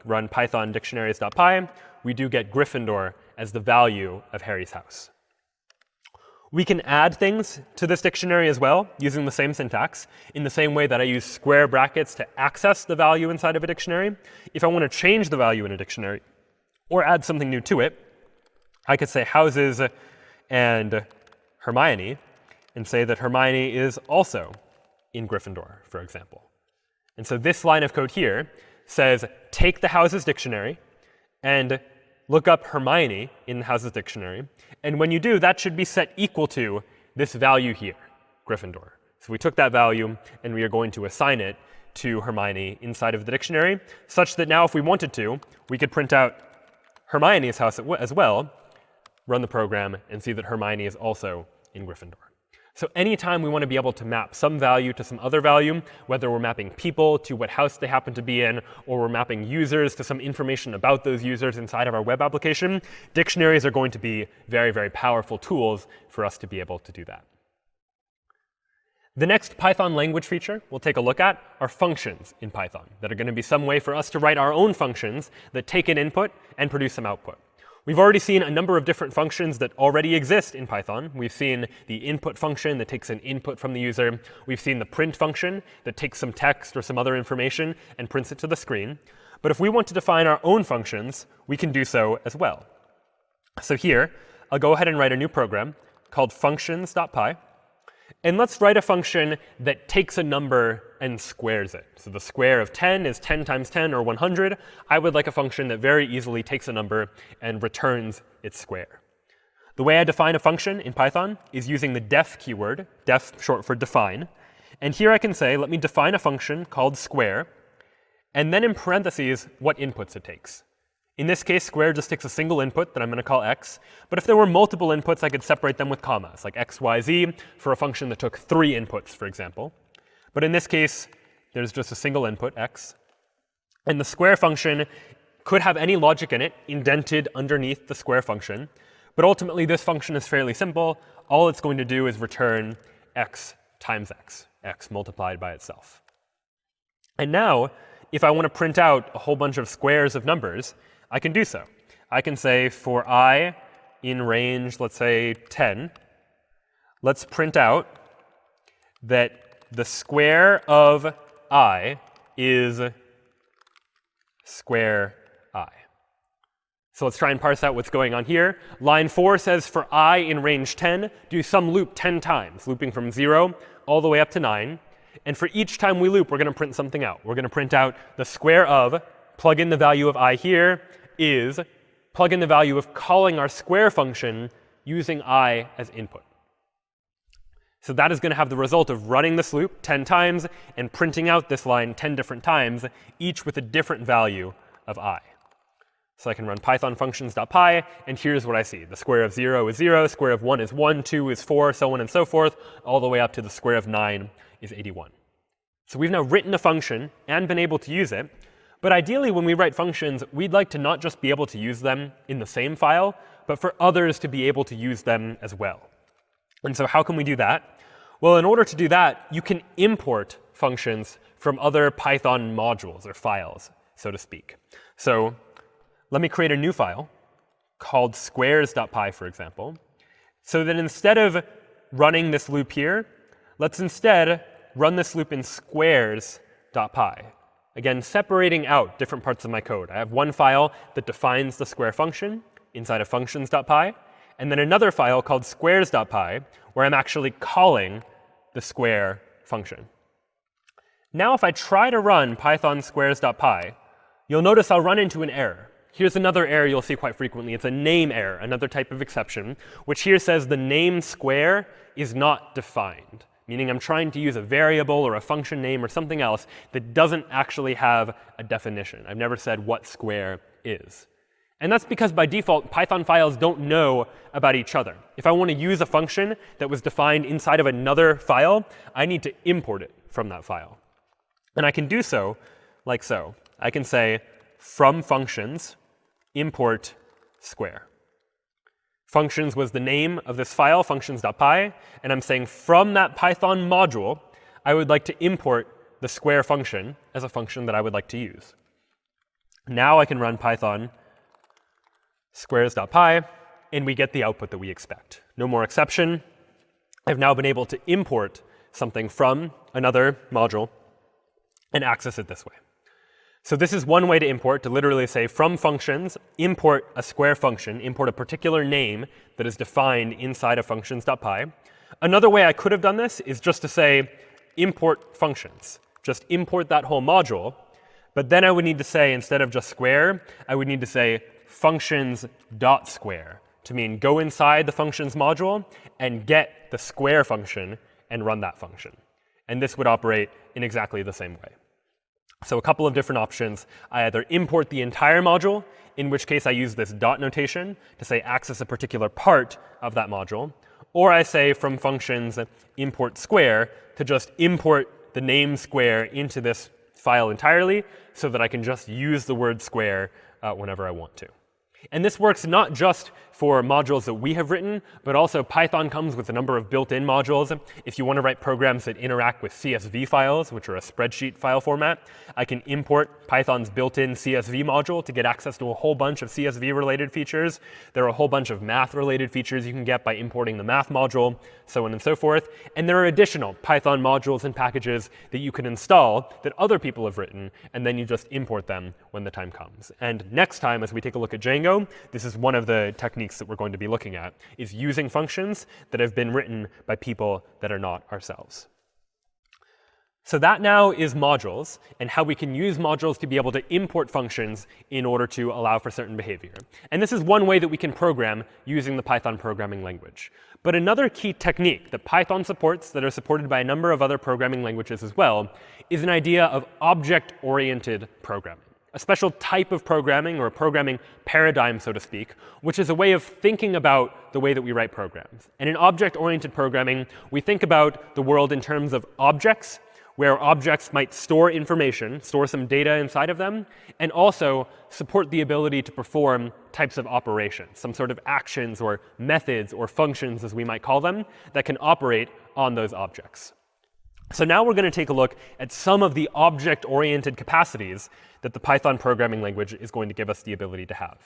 run python dictionaries.py, we do get Gryffindor as the value of Harry's house. We can add things to this dictionary as well, using the same syntax, in the same way that I use square brackets to access the value inside of a dictionary. If I want to change the value in a dictionary or add something new to it, I could say houses and Hermione, and say that Hermione is also in Gryffindor, for example. And so this line of code here says, take the houses dictionary and look up Hermione in the houses dictionary. And when you do, that should be set equal to this value here, Gryffindor. So we took that value, and we are going to assign it to Hermione inside of the dictionary, such that now if we wanted to, we could print out Hermione's house as well, run the program, and see that Hermione is also in Gryffindor. So anytime we want to be able to map some value to some other value, whether we're mapping people to what house they happen to be in, or we're mapping users to some information about those users inside of our web application, dictionaries are going to be very, very powerful tools for us to be able to do that. The next Python language feature we'll take a look at are functions in Python that are going to be some way for us to write our own functions that take an input and produce some output. We've already seen a number of different functions that already exist in Python. We've seen the input function that takes an input from the user. We've seen the print function that takes some text or some other information and prints it to the screen. But if we want to define our own functions, we can do so as well. So here, I'll go ahead and write a new program called functions.py. And let's write a function that takes a number and squares it. So the square of 10 is 10 times 10, or 100. I would like a function that very easily takes a number and returns its square. The way I define a function in Python is using the def keyword, def short for define. And here I can say, let me define a function called square, and then in parentheses, what inputs it takes. In this case, square just takes a single input that I'm going to call x. But if there were multiple inputs, I could separate them with commas, like x, y, z, for a function that took 3 inputs, for example. But in this case, there's just a single input, x. And the square function could have any logic in it indented underneath the square function. But ultimately, this function is fairly simple. All it's going to do is return x times x multiplied by itself. And now, if I want to print out a whole bunch of squares of numbers, I can do so. I can say for I in range, let's say 10, let's print out that the square of I is square I. So let's try and parse out what's going on here. Line 4 says for I in range 10, do some loop 10 times, looping from 0 all the way up to 9. And for each time we loop, we're going to print something out. We're going to print out the square of, plug in the value of I here, is, plug in the value of calling our square function using I as input. So that is going to have the result of running this loop 10 times and printing out this line 10 different times, each with a different value of I. So I can run python functions.py, and here's what I see. The square of 0 is 0, square of 1 is 1, 2 is 4, so on and so forth, all the way up to the square of 9 is 81. So we've now written a function and been able to use it. But ideally, when we write functions, we'd like to not just be able to use them in the same file, but for others to be able to use them as well. And so how can we do that? Well, in order to do that, you can import functions from other Python modules or files, so to speak. So let me create a new file called squares.py, for example, so that instead of running this loop here, let's instead run this loop in squares.py. Again, separating out different parts of my code. I have one file that defines the square function inside of functions.py, and then another file called squares.py, where I'm actually calling the square function. Now if I try to run python squares.py, you'll notice I'll run into an error. Here's another error you'll see quite frequently. It's a name error, another type of exception, which here says the name square is not defined. Meaning I'm trying to use a variable or a function name or something else that doesn't actually have a definition. I've never said what square is. And that's because by default, Python files don't know about each other. If I want to use a function that was defined inside of another file, I need to import it from that file. And I can do so like so. I can say from functions import square. Functions was the name of this file, functions.py, and I'm saying from that Python module, I would like to import the square function as a function that I would like to use. Now I can run python squares.py, and we get the output that we expect. No more exception. I've now been able to import something from another module and access it this way. So this is one way to import, to literally say from functions, import a square function, import a particular name that is defined inside of functions.py. Another way I could have done this is just to say import functions. just import that whole module. But then I would need to say, instead of just square, I would need to say functions.square to mean go inside the functions module and get the square function and run that function. And this would operate in exactly the same way. So a couple of different options. I either import the entire module, in which case I use this dot notation to say access a particular part of that module, or I say from functions import square to just import the name square into this file entirely so that I can just use the word square whenever I want to. And this works not just for modules that we have written, but also Python comes with a number of built-in modules. If you want to write programs that interact with CSV files, which are a spreadsheet file format, I can import Python's built-in CSV module to get access to a whole bunch of CSV-related features. There are a whole bunch of math-related features you can get by importing the math module, so on and so forth. And there are additional Python modules and packages that you can install that other people have written, and then you just import them when the time comes. And next time, as we take a look at Django, this is one of the techniques that we're going to be looking at, is using functions that have been written by people that are not ourselves. So that now is modules, and how we can use modules to be able to import functions in order to allow for certain behavior. And this is one way that we can program using the Python programming language. But another key technique that Python supports, that are supported by a number of other programming languages as well, is an idea of object-oriented programming. A special type of programming, or a programming paradigm, so to speak, which is a way of thinking about the way that we write programs. And in object-oriented programming, we think about the world in terms of objects, where objects might store information, store some data inside of them, and also support the ability to perform types of operations, some sort of actions or methods or functions, as we might call them, that can operate on those objects. So now we're going to take a look at some of the object-oriented capacities that the Python programming language is going to give us the ability to have.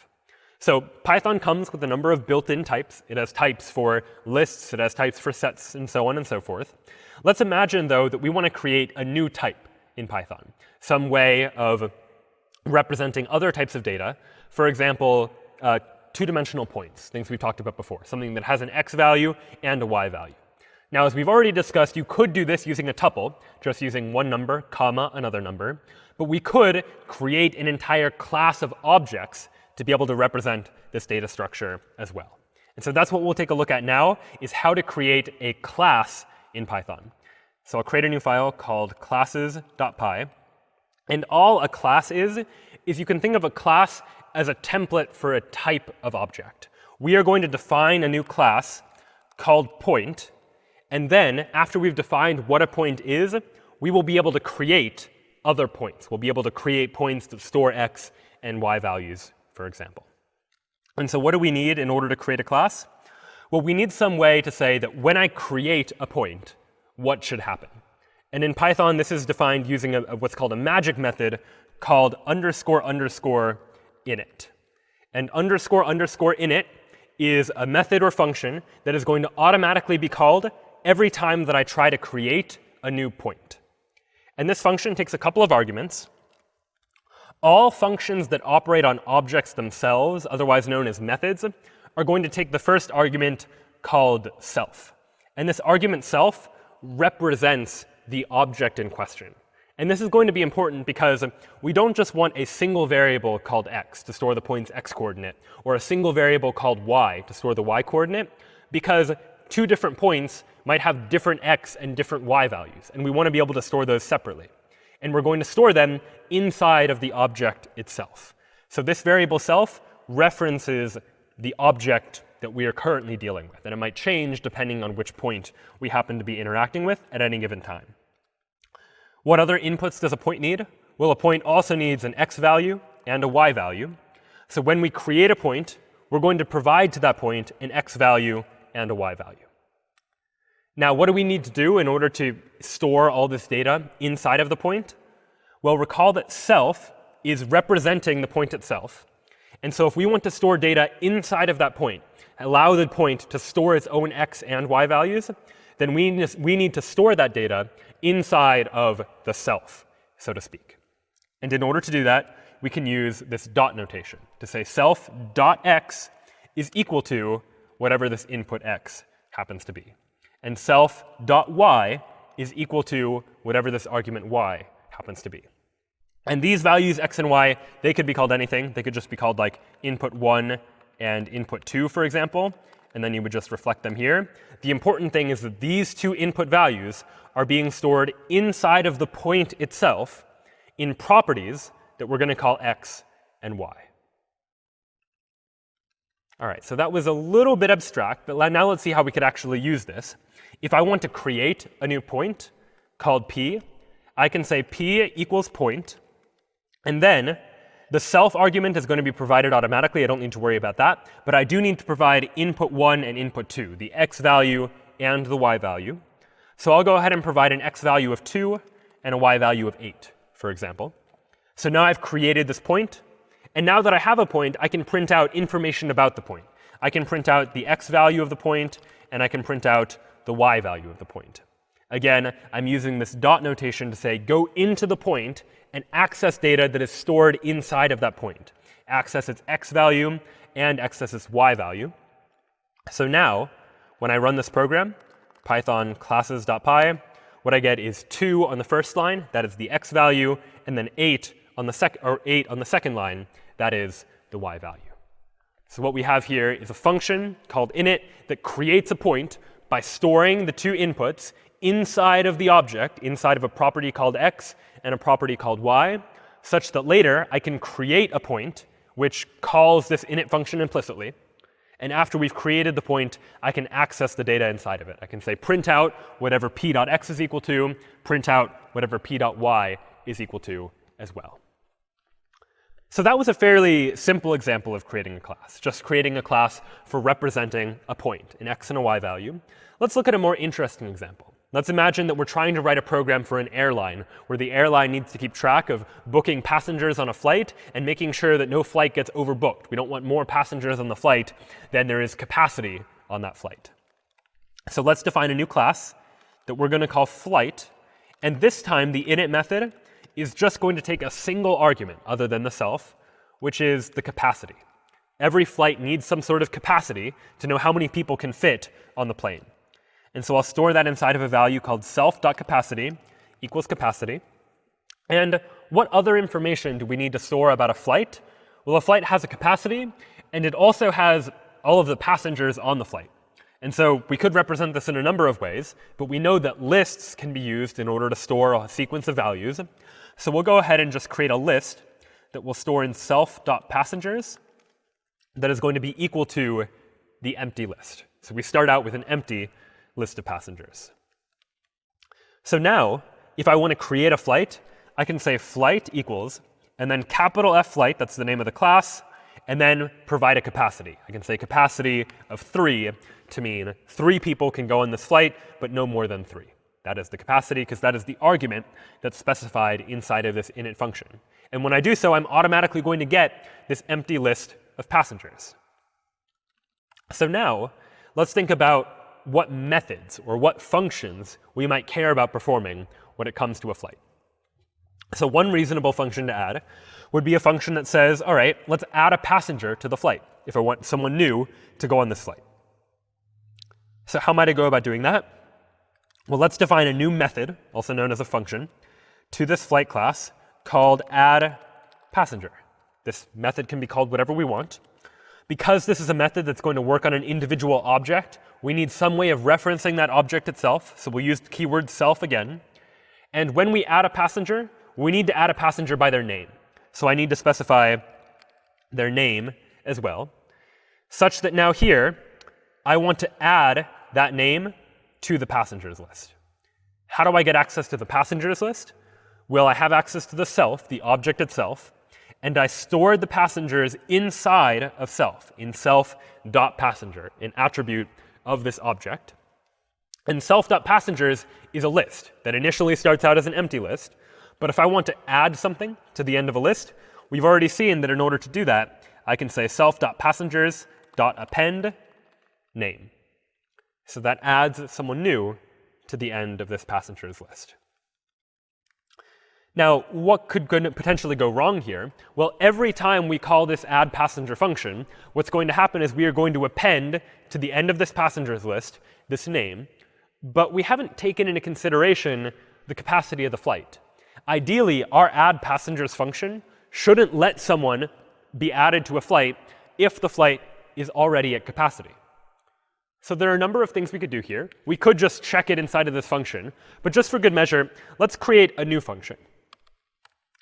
So Python comes with a number of built-in types. It has types for lists, it has types for sets, and so on and so forth. Let's imagine, though, that we want to create a new type in Python, some way of representing other types of data. For example, two-dimensional points, things we've talked about before, something that has an x value and a y value. Now, as we've already discussed, you could do this using a tuple, just using one number, comma, another number. But we could create an entire class of objects to be able to represent this data structure as well. And so that's what we'll take a look at now, is how to create a class in Python. So I'll create a new file called classes.py. And all a class is you can think of a class as a template for a type of object. We are going to define a new class called point. And then, after we've defined what a point is, we will be able to create other points. We'll be able to create points that store x and y values, for example. And so what do we need in order to create a class? Well, we need some way to say that when I create a point, what should happen? And in Python, this is defined using what's called a magic method called underscore underscore init. And underscore underscore init is a method or function that is going to automatically be called every time that I try to create a new point. And this function takes a couple of arguments. All functions that operate on objects themselves, otherwise known as methods, are going to take the first argument called self. And this argument self represents the object in question. And this is going to be important because we don't just want a single variable called x to store the point's x coordinate, or a single variable called y to store the y coordinate, because two different points might have different x and different y values, and we want to be able to store those separately. And we're going to store them inside of the object itself. So this variable self references the object that we are currently dealing with, and it might change depending on which point we happen to be interacting with at any given time. What other inputs does a point need? Well, a point also needs an x value and a y value. So when we create a point, we're going to provide to that point an x value and a y value. Now, what do we need to do in order to store all this data inside of the point? Well, recall that self is representing the point itself. And so if we want to store data inside of that point, allow the point to store its own x and y values, then we need to store that data inside of the self, so to speak. And in order to do that, we can use this dot notation to say self.x is equal to whatever this input x happens to be. And self.y is equal to whatever this argument y happens to be. And these values, x and y, they could be called anything. They could just be called like input 1 and input 2, for example. And then you would just reflect them here. The important thing is that these two input values are being stored inside of the point itself in properties that we're going to call x and y. All right, so that was a little bit abstract, but now let's see how we could actually use this. If I want to create a new point called p, I can say p equals point, and then the self argument is going to be provided automatically. I don't need to worry about that. But I do need to provide input 1 and input 2, the x value and the y value. So I'll go ahead and provide an x value of 2 and a y value of 8, for example. So now I've created this point. And now that I have a point, I can print out information about the point. I can print out the x value of the point, and I can print out the y value of the point. Again, I'm using this dot notation to say go into the point and access data that is stored inside of that point. Access its x value and access its y value. So now, when I run this program, Python classes.py, what I get is 2 on the first line, that is the x value, and then 8 on the second line, that is the y value. So what we have here is a function called init that creates a point by storing the two inputs inside of the object, inside of a property called x and a property called y, such that later I can create a point which calls this init function implicitly. And after we've created the point, I can access the data inside of it. I can say print out whatever p.x is equal to, print out whatever p.y is equal to as well. So that was a fairly simple example of creating a class, just creating a class for representing a point, an x and a y value. Let's look at a more interesting example. Let's imagine that we're trying to write a program for an airline where the airline needs to keep track of booking passengers on a flight and making sure that no flight gets overbooked. We don't want more passengers on the flight than there is capacity on that flight. So let's define a new class that we're going to call flight. And this time, the init method is just going to take a single argument other than the self, which is the capacity. Every flight needs some sort of capacity to know how many people can fit on the plane. And so I'll store that inside of a value called self.capacity equals capacity. And what other information do we need to store about a flight? Well, a flight has a capacity, and it also has all of the passengers on the flight. And so we could represent this in a number of ways, but we know that lists can be used in order to store a sequence of values. So we'll go ahead and just create a list that will store in self.passengers that is going to be equal to the empty list. So we start out with an empty list of passengers. So now, if I want to create a flight, I can say flight equals, and then capital F flight, that's the name of the class, and then provide a capacity. I can say capacity of 3 to mean 3 people can go on this flight, but no more than 3. That is the capacity, because that is the argument that's specified inside of this init function. And when I do so, I'm automatically going to get this empty list of passengers. So now, let's think about what methods or what functions we might care about performing when it comes to a flight. So one reasonable function to add would be a function that says, all right, let's add a passenger to the flight if I want someone new to go on this flight. So how might I go about doing that? Well, let's define a new method, also known as a function, to this flight class called addPassenger. This method can be called whatever we want. Because this is a method that's going to work on an individual object, we need some way of referencing that object itself. So we'll use the keyword self again. And when we add a passenger, we need to add a passenger by their name. So I need to specify their name as well, such that now here, I want to add that name to the passengers list. How do I get access to the passengers list? Well, I have access to the self, the object itself. And I stored the passengers inside of self, in self.passenger, an attribute of this object. And self.passengers is a list that initially starts out as an empty list. But if I want to add something to the end of a list, we've already seen that in order to do that, I can say self.passengers.append name. So that adds someone new to the end of this passengers list. Now, what could potentially go wrong here? Well, every time we call this addPassenger function, what's going to happen is we are going to append to the end of this passengers list this name, but we haven't taken into consideration the capacity of the flight. Ideally, our add passengers function shouldn't let someone be added to a flight if the flight is already at capacity. So there are a number of things we could do here. We could just check it inside of this function. But just for good measure, let's create a new function.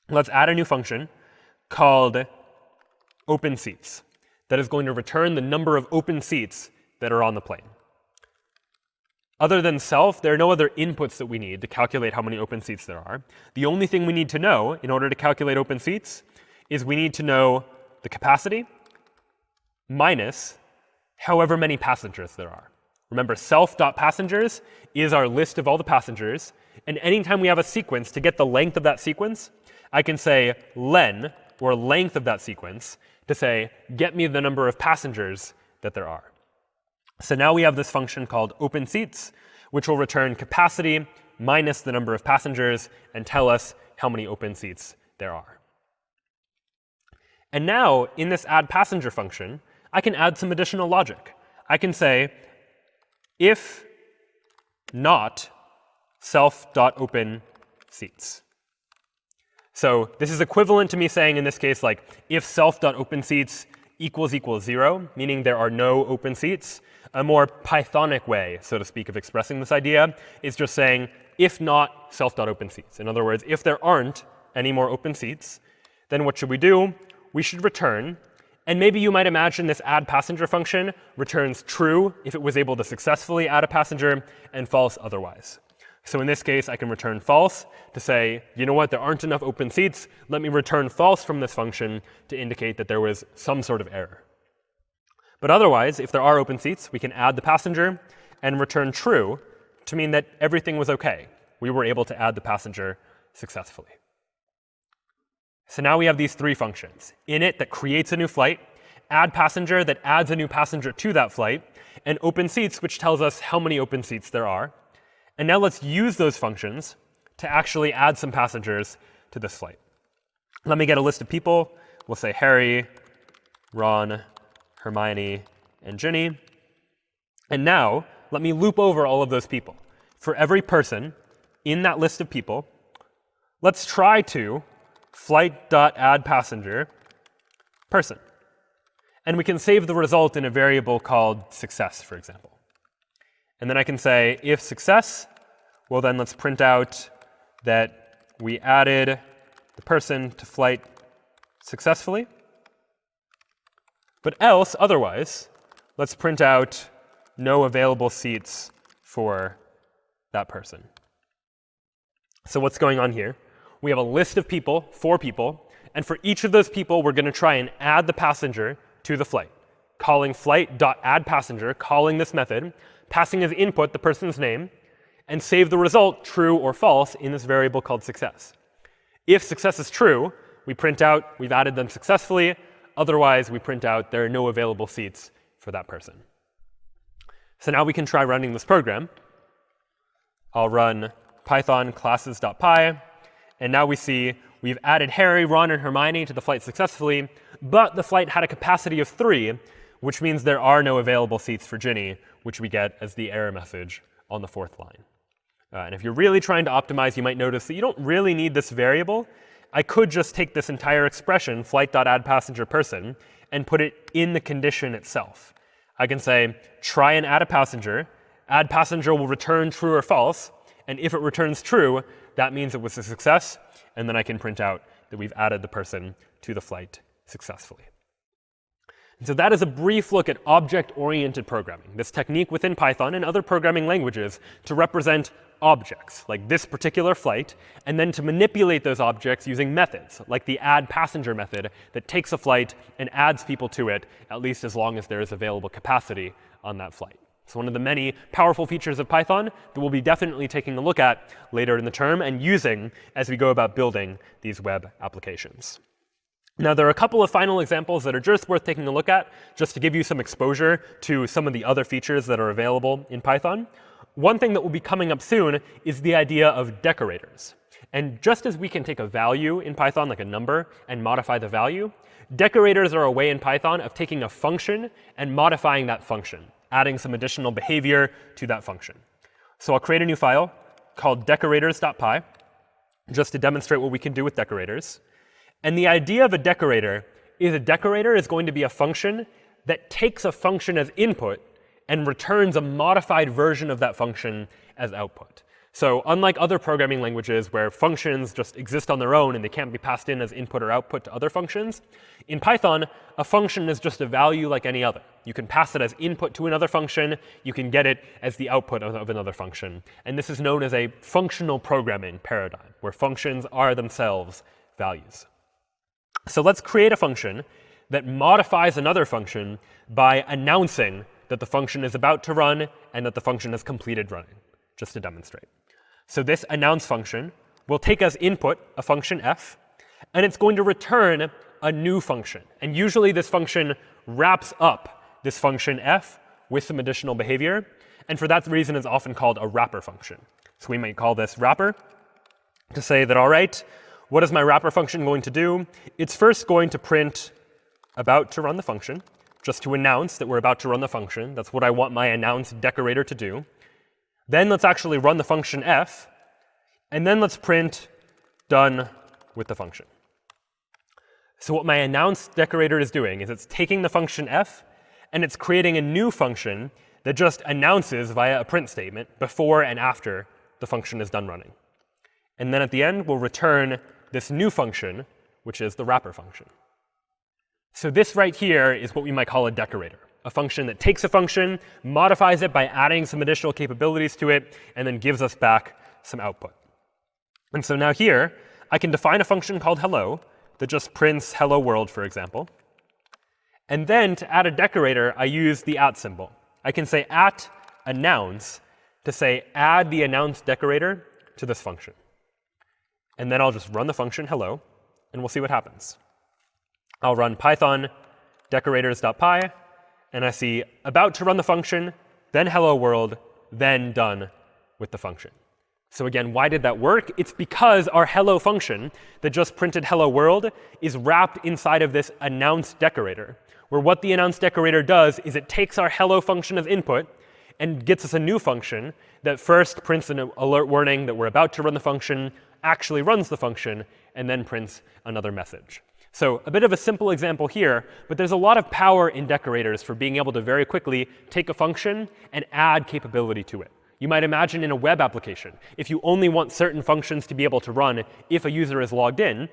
Let's add a new function called open seats that is going to return the number of open seats that are on the plane. Other than self, there are no other inputs that we need to calculate how many open seats there are. The only thing we need to know in order to calculate open seats is we need to know the capacity minus however many passengers there are. Remember, self.passengers is our list of all the passengers. And anytime we have a sequence, to get the length of that sequence, I can say len, or length of that sequence, to say, get me the number of passengers that there are. So now we have this function called open seats, which will return capacity minus the number of passengers and tell us how many open seats there are. And now, in this add passenger function, I can add some additional logic. I can say, if not self.open seats. So this is equivalent to me saying in this case, like, if self.open seats equals 0, meaning there are no open seats. A more Pythonic way, so to speak, of expressing this idea is just saying, if not self.open seats. In other words, if there aren't any more open seats, then what should we do? We should return. And maybe you might imagine this add passenger function returns true if it was able to successfully add a passenger, and false otherwise. So in this case, I can return false to say, you know what, there aren't enough open seats. Let me return false from this function to indicate that there was some sort of error. But otherwise, if there are open seats, we can add the passenger and return true to mean that everything was OK. We were able to add the passenger successfully. So now we have these three functions: init that creates a new flight, add passenger that adds a new passenger to that flight, and open seats, which tells us how many open seats there are. And now let's use those functions to actually add some passengers to this flight. Let me get a list of people. We'll say Harry, Ron, Hermione, and Ginny. And now let me loop over all of those people. For every person in that list of people, let's try to flight.addPassenger person. And we can save the result in a variable called success, for example. And then I can say, if success, well, then let's print out that we added the person to flight successfully. But else, otherwise, let's print out no available seats for that person. So what's going on here? We have a list of people, 4 people, and for each of those people, we're going to try and add the passenger to the flight, calling flight.addPassenger, calling this method, passing as input the person's name, and save the result true or false in this variable called success. If success is true, we print out we've added them successfully. Otherwise, we print out there are no available seats for that person. So now we can try running this program. I'll run python classes.py. And now we see we've added Harry, Ron, and Hermione to the flight successfully. But the flight had a capacity of 3, which means there are no available seats for Ginny, which we get as the error message on the 4th line. And if you're really trying to optimize, you might notice that you don't really need this variable. I could just take this entire expression, flight.addPassengerPerson, and put it in the condition itself. I can say, try and add a passenger. Add passenger will return true or false. And if it returns true, that means it was a success. And then I can print out that we've added the person to the flight successfully. And so that is a brief look at object-oriented programming, this technique within Python and other programming languages to represent objects, like this particular flight, and then to manipulate those objects using methods, like the addPassenger method that takes a flight and adds people to it, at least as long as there is available capacity on that flight. It's one of the many powerful features of Python that we'll be definitely taking a look at later in the term and using as we go about building these web applications. Now, there are a couple of final examples that are just worth taking a look at, just to give you some exposure to some of the other features that are available in Python. One thing that will be coming up soon is the idea of decorators. And just as we can take a value in Python, like a number, and modify the value, decorators are a way in Python of taking a function and modifying that function, adding some additional behavior to that function. So I'll create a new file called decorators.py, just to demonstrate what we can do with decorators. And the idea of a decorator is going to be a function that takes a function as input and returns a modified version of that function as output. So unlike other programming languages where functions just exist on their own and they can't be passed in as input or output to other functions, in Python, a function is just a value like any other. You can pass it as input to another function. You can get it as the output of another function. And this is known as a functional programming paradigm, where functions are themselves values. So let's create a function that modifies another function by announcing that the function is about to run and that the function has completed running, just to demonstrate. So this announce function will take as input a function f, and it's going to return a new function. And usually this function wraps up this function f with some additional behavior. And for that reason, it's often called a wrapper function. So we might call this wrapper to say that, all right, what is my wrapper function going to do? It's first going to print about to run the function, just to announce that we're about to run the function. That's what I want my announce decorator to do. Then let's actually run the function f, and then let's print done with the function. So what my announce decorator is doing is it's taking the function f, and it's creating a new function that just announces via a print statement before and after the function is done running. And then at the end, we'll return this new function, which is the wrapper function. So this right here is what we might call a decorator, a function that takes a function, modifies it by adding some additional capabilities to it, and then gives us back some output. And so now here, I can define a function called hello that just prints hello world, for example. And then to add a decorator, I use the @ symbol. I can say @announce to say add the announce decorator to this function. And then I'll just run the function hello, and we'll see what happens. I'll run python decorators.py, and I see about to run the function, then hello world, then done with the function. So again, why did that work? It's because our hello function that just printed hello world is wrapped inside of this announce decorator, where what the announce decorator does is it takes our hello function as input and gets us a new function that first prints an alert warning that we're about to run the function, actually runs the function, and then prints another message. So a bit of a simple example here, but there's a lot of power in decorators for being able to very quickly take a function and add capability to it. You might imagine in a web application, if you only want certain functions to be able to run if a user is logged in,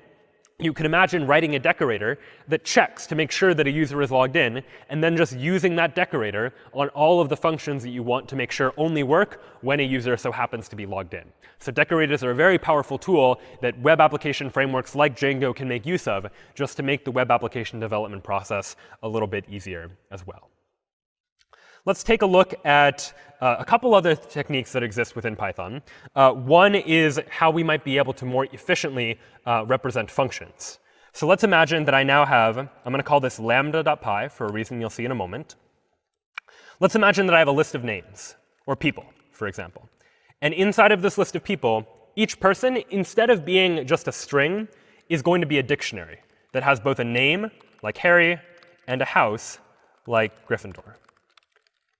you can imagine writing a decorator that checks to make sure that a user is logged in, and then just using that decorator on all of the functions that you want to make sure only work when a user so happens to be logged in. So decorators are a very powerful tool that web application frameworks like Django can make use of just to make the web application development process a little bit easier as well. Let's take a look at a couple other techniques that exist within Python. One is how we might be able to more efficiently represent functions. So let's imagine that I now have, I'm going to call this lambda.py for a reason you'll see in a moment. Let's imagine that I have a list of names, or people, for example. And inside of this list of people, each person, instead of being just a string, is going to be a dictionary that has both a name, like Harry, and a house, like Gryffindor.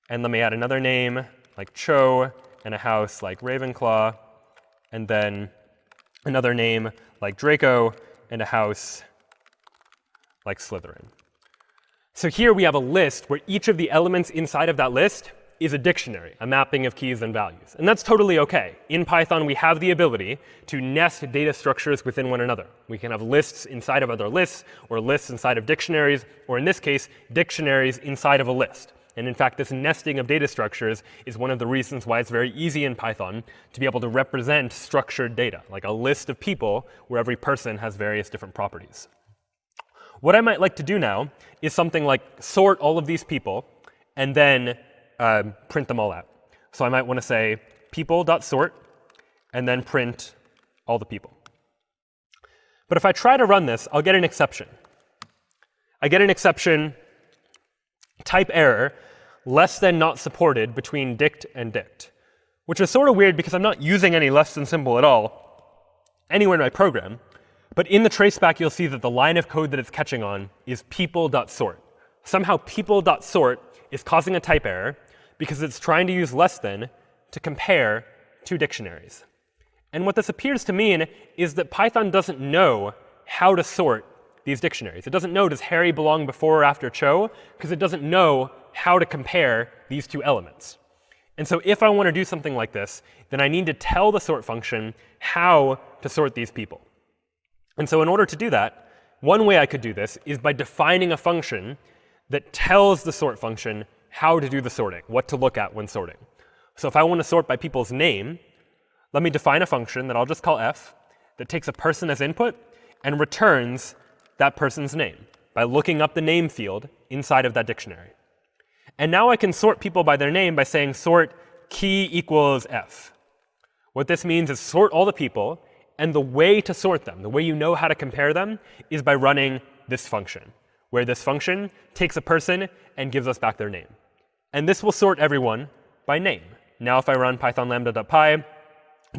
And let me add another name, like Cho, and a house like Ravenclaw, and then another name like Draco, and a house like Slytherin. So here we have a list where each of the elements inside of that list is a dictionary, a mapping of keys and values. And that's totally OK. In Python, we have the ability to nest data structures within one another. We can have lists inside of other lists, or lists inside of dictionaries, or in this case, dictionaries inside of a list. And in fact, this nesting of data structures is one of the reasons why it's very easy in Python to be able to represent structured data, like a list of people where every person has various different properties. What I might like to do now is something like sort all of these people and then print them all out. So I might want to say people.sort and then print all the people. But if I try to run this, I'll get an exception. I get an exception type error less than not supported between dict and dict, which is sort of weird because I'm not using any less than symbol at all anywhere in my program. But in the traceback, you'll see that the line of code that it's catching on is people.sort. Somehow people.sort is causing a type error because it's trying to use less than to compare two dictionaries. And what this appears to mean is that Python doesn't know how to sort these dictionaries. It doesn't know, does Harry belong before or after Cho, because it doesn't know how to compare these two elements. And so if I want to do something like this, then I need to tell the sort function how to sort these people. And so in order to do that, one way I could do this is by defining a function that tells the sort function how to do the sorting, what to look at when sorting. So if I want to sort by people's name, let me define a function that I'll just call f that takes a person as input and returns that person's name by looking up the name field inside of that dictionary. And now I can sort people by their name by saying sort key equals f. What this means is sort all the people, and the way to sort them, the way you know how to compare them, is by running this function, where this function takes a person and gives us back their name. And this will sort everyone by name. Now if I run python lambda.py,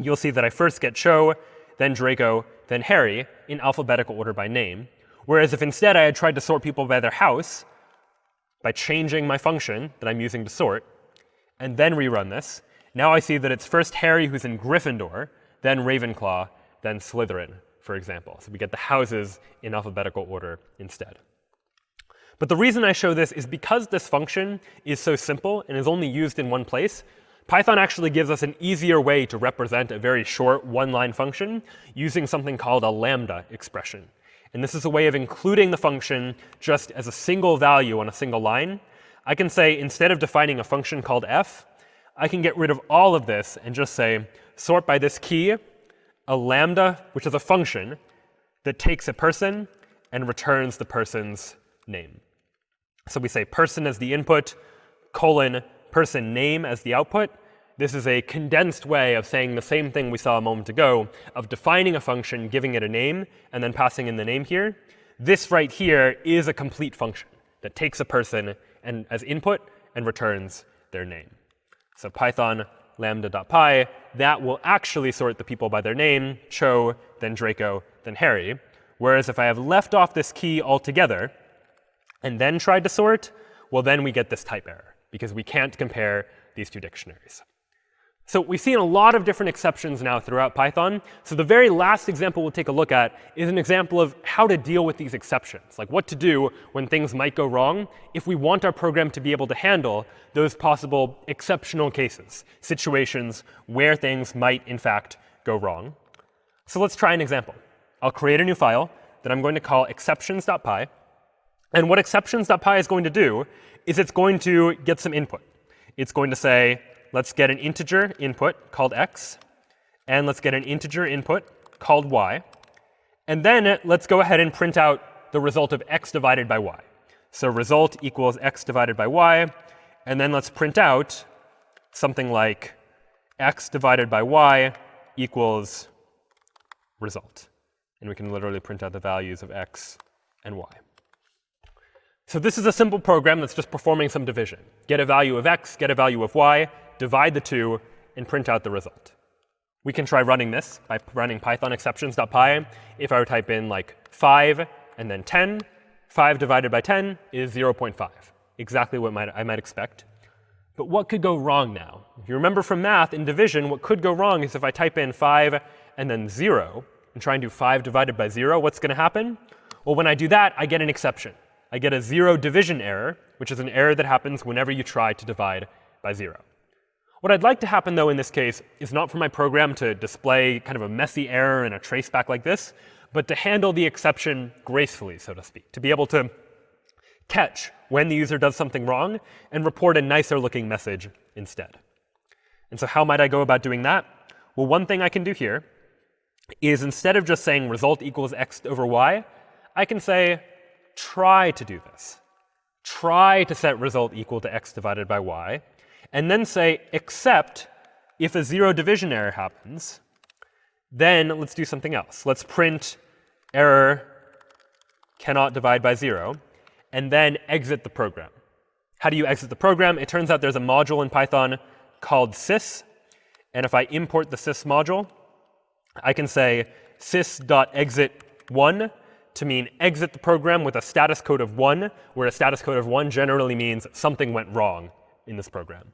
you'll see that I first get Cho, then Draco, then Harry in alphabetical order by name. Whereas if instead I had tried to sort people by their house, by changing my function that I'm using to sort, and then rerun this, now I see that it's first Harry who's in Gryffindor, then Ravenclaw, then Slytherin, for example. So we get the houses in alphabetical order instead. But the reason I show this is because this function is so simple and is only used in one place, Python actually gives us an easier way to represent a very short one-line function using something called a lambda expression. And this is a way of including the function just as a single value on a single line. I can say, instead of defining a function called f, I can get rid of all of this and just say, sort by this key, a lambda, which is a function that takes a person and returns the person's name. So we say person as the input, colon, person name as the output. This is a condensed way of saying the same thing we saw a moment ago, of defining a function, giving it a name, and then passing in the name here. This right here is a complete function that takes a person and as input and returns their name. So Python lambda.py, that will actually sort the people by their name, Cho, then Draco, then Harry. Whereas if I have left off this key altogether and then tried to sort, well, then we get this type error, because we can't compare these two dictionaries. So we've seen a lot of different exceptions now throughout Python. So the very last example we'll take a look at is an example of how to deal with these exceptions, like what to do when things might go wrong if we want our program to be able to handle those possible exceptional cases, situations where things might, in fact, go wrong. So let's try an example. I'll create a new file that I'm going to call exceptions.py. And what exceptions.py is going to do is it's going to get some input. It's going to say, let's get an integer input called x, and let's get an integer input called y. And then let's go ahead and print out the result of x divided by y. So result equals x divided by y. And then let's print out something like x divided by y equals result. And we can literally print out the values of x and y. So this is a simple program that's just performing some division. Get a value of x, get a value of y, divide the two, and print out the result. We can try running this by running python exceptions.py. If I were to type in like 5 and then 10, 5 divided by 10 is 0.5, exactly what I might expect. But what could go wrong now? If you remember from math, in division, what could go wrong is if I type in 5 and then 0 and try and do 5 divided by 0, what's going to happen? Well, when I do that, I get an exception. I get a zero division error, which is an error that happens whenever you try to divide by 0. What I'd like to happen, though, in this case, is not for my program to display kind of a messy error and a traceback like this, but to handle the exception gracefully, so to speak, to be able to catch when the user does something wrong and report a nicer looking message instead. And so how might I go about doing that? Well, one thing I can do here is instead of just saying result equals x over y, I can say try to do this. Try to set result equal to x divided by y. And then say, except if a zero division error happens, then let's do something else. Let's print error cannot divide by 0, and then exit the program. How do you exit the program? It turns out there's a module in Python called sys. And if I import the sys module, I can say sys.exit1 to mean exit the program with a status code of 1, where a status code of 1 generally means something went wrong in this program.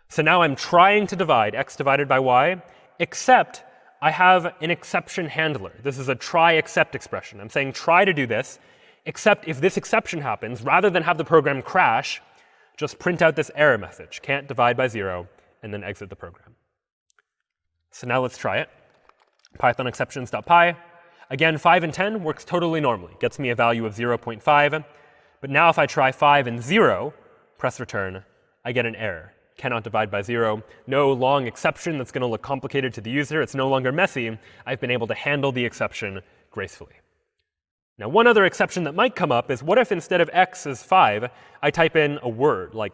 So now I'm trying to divide x divided by y, except I have an exception handler. This is a try except expression. I'm saying try to do this, except if this exception happens, rather than have the program crash, just print out this error message, can't divide by 0, and then exit the program. So now let's try it. Python exceptions.py. Again, 5 and 10 works totally normally, gets me a value of 0.5. But now if I try 5 and 0, press return, I get an error. Cannot divide by 0. No long exception that's going to look complicated to the user. It's no longer messy. I've been able to handle the exception gracefully. Now, one other exception that might come up is, what if instead of x is 5, I type in a word like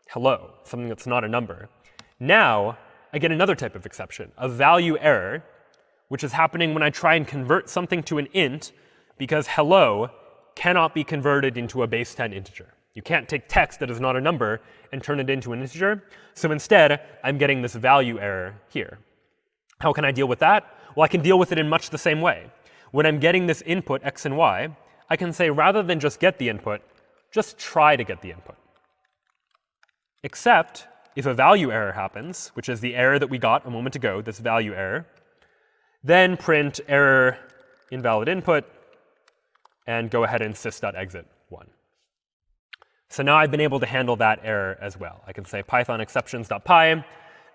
hello, something that's not a number? Now, I get another type of exception, a value error, which is happening when I try and convert something to an int, because hello cannot be converted into a base 10 integer. You can't take text that is not a number and turn it into an integer. So instead, I'm getting this value error here. How can I deal with that? Well, I can deal with it in much the same way. When I'm getting this input, x and y, I can say, rather than just get the input, just try to get the input. Except if a value error happens, which is the error that we got a moment ago, this value error, then print error invalid input, and go ahead and sys.exit 1. So now I've been able to handle that error as well. I can say Python exceptions.py.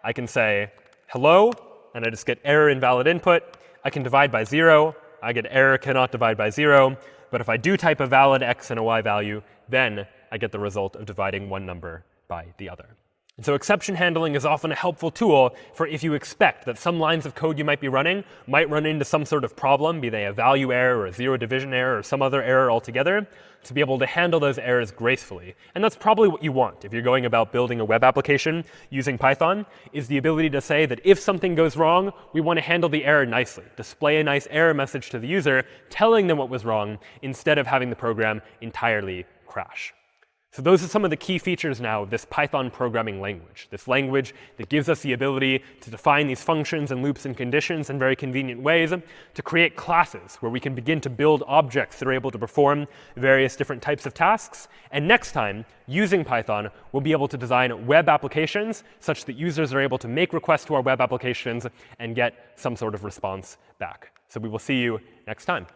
I can say hello, and I just get error invalid input. I can divide by 0. I get error cannot divide by 0. But if I do type a valid x and a y value, then I get the result of dividing one number by the other. And so exception handling is often a helpful tool for if you expect that some lines of code you might be running might run into some sort of problem, be they a value error or a zero division error or some other error altogether, to be able to handle those errors gracefully. And that's probably what you want if you're going about building a web application using Python, is the ability to say that if something goes wrong, we want to handle the error nicely, display a nice error message to the user, telling them what was wrong, instead of having the program entirely crash. So those are some of the key features now of this Python programming language, this language that gives us the ability to define these functions and loops and conditions in very convenient ways, to create classes where we can begin to build objects that are able to perform various different types of tasks. And next time, using Python, we'll be able to design web applications such that users are able to make requests to our web applications and get some sort of response back. So we will see you next time.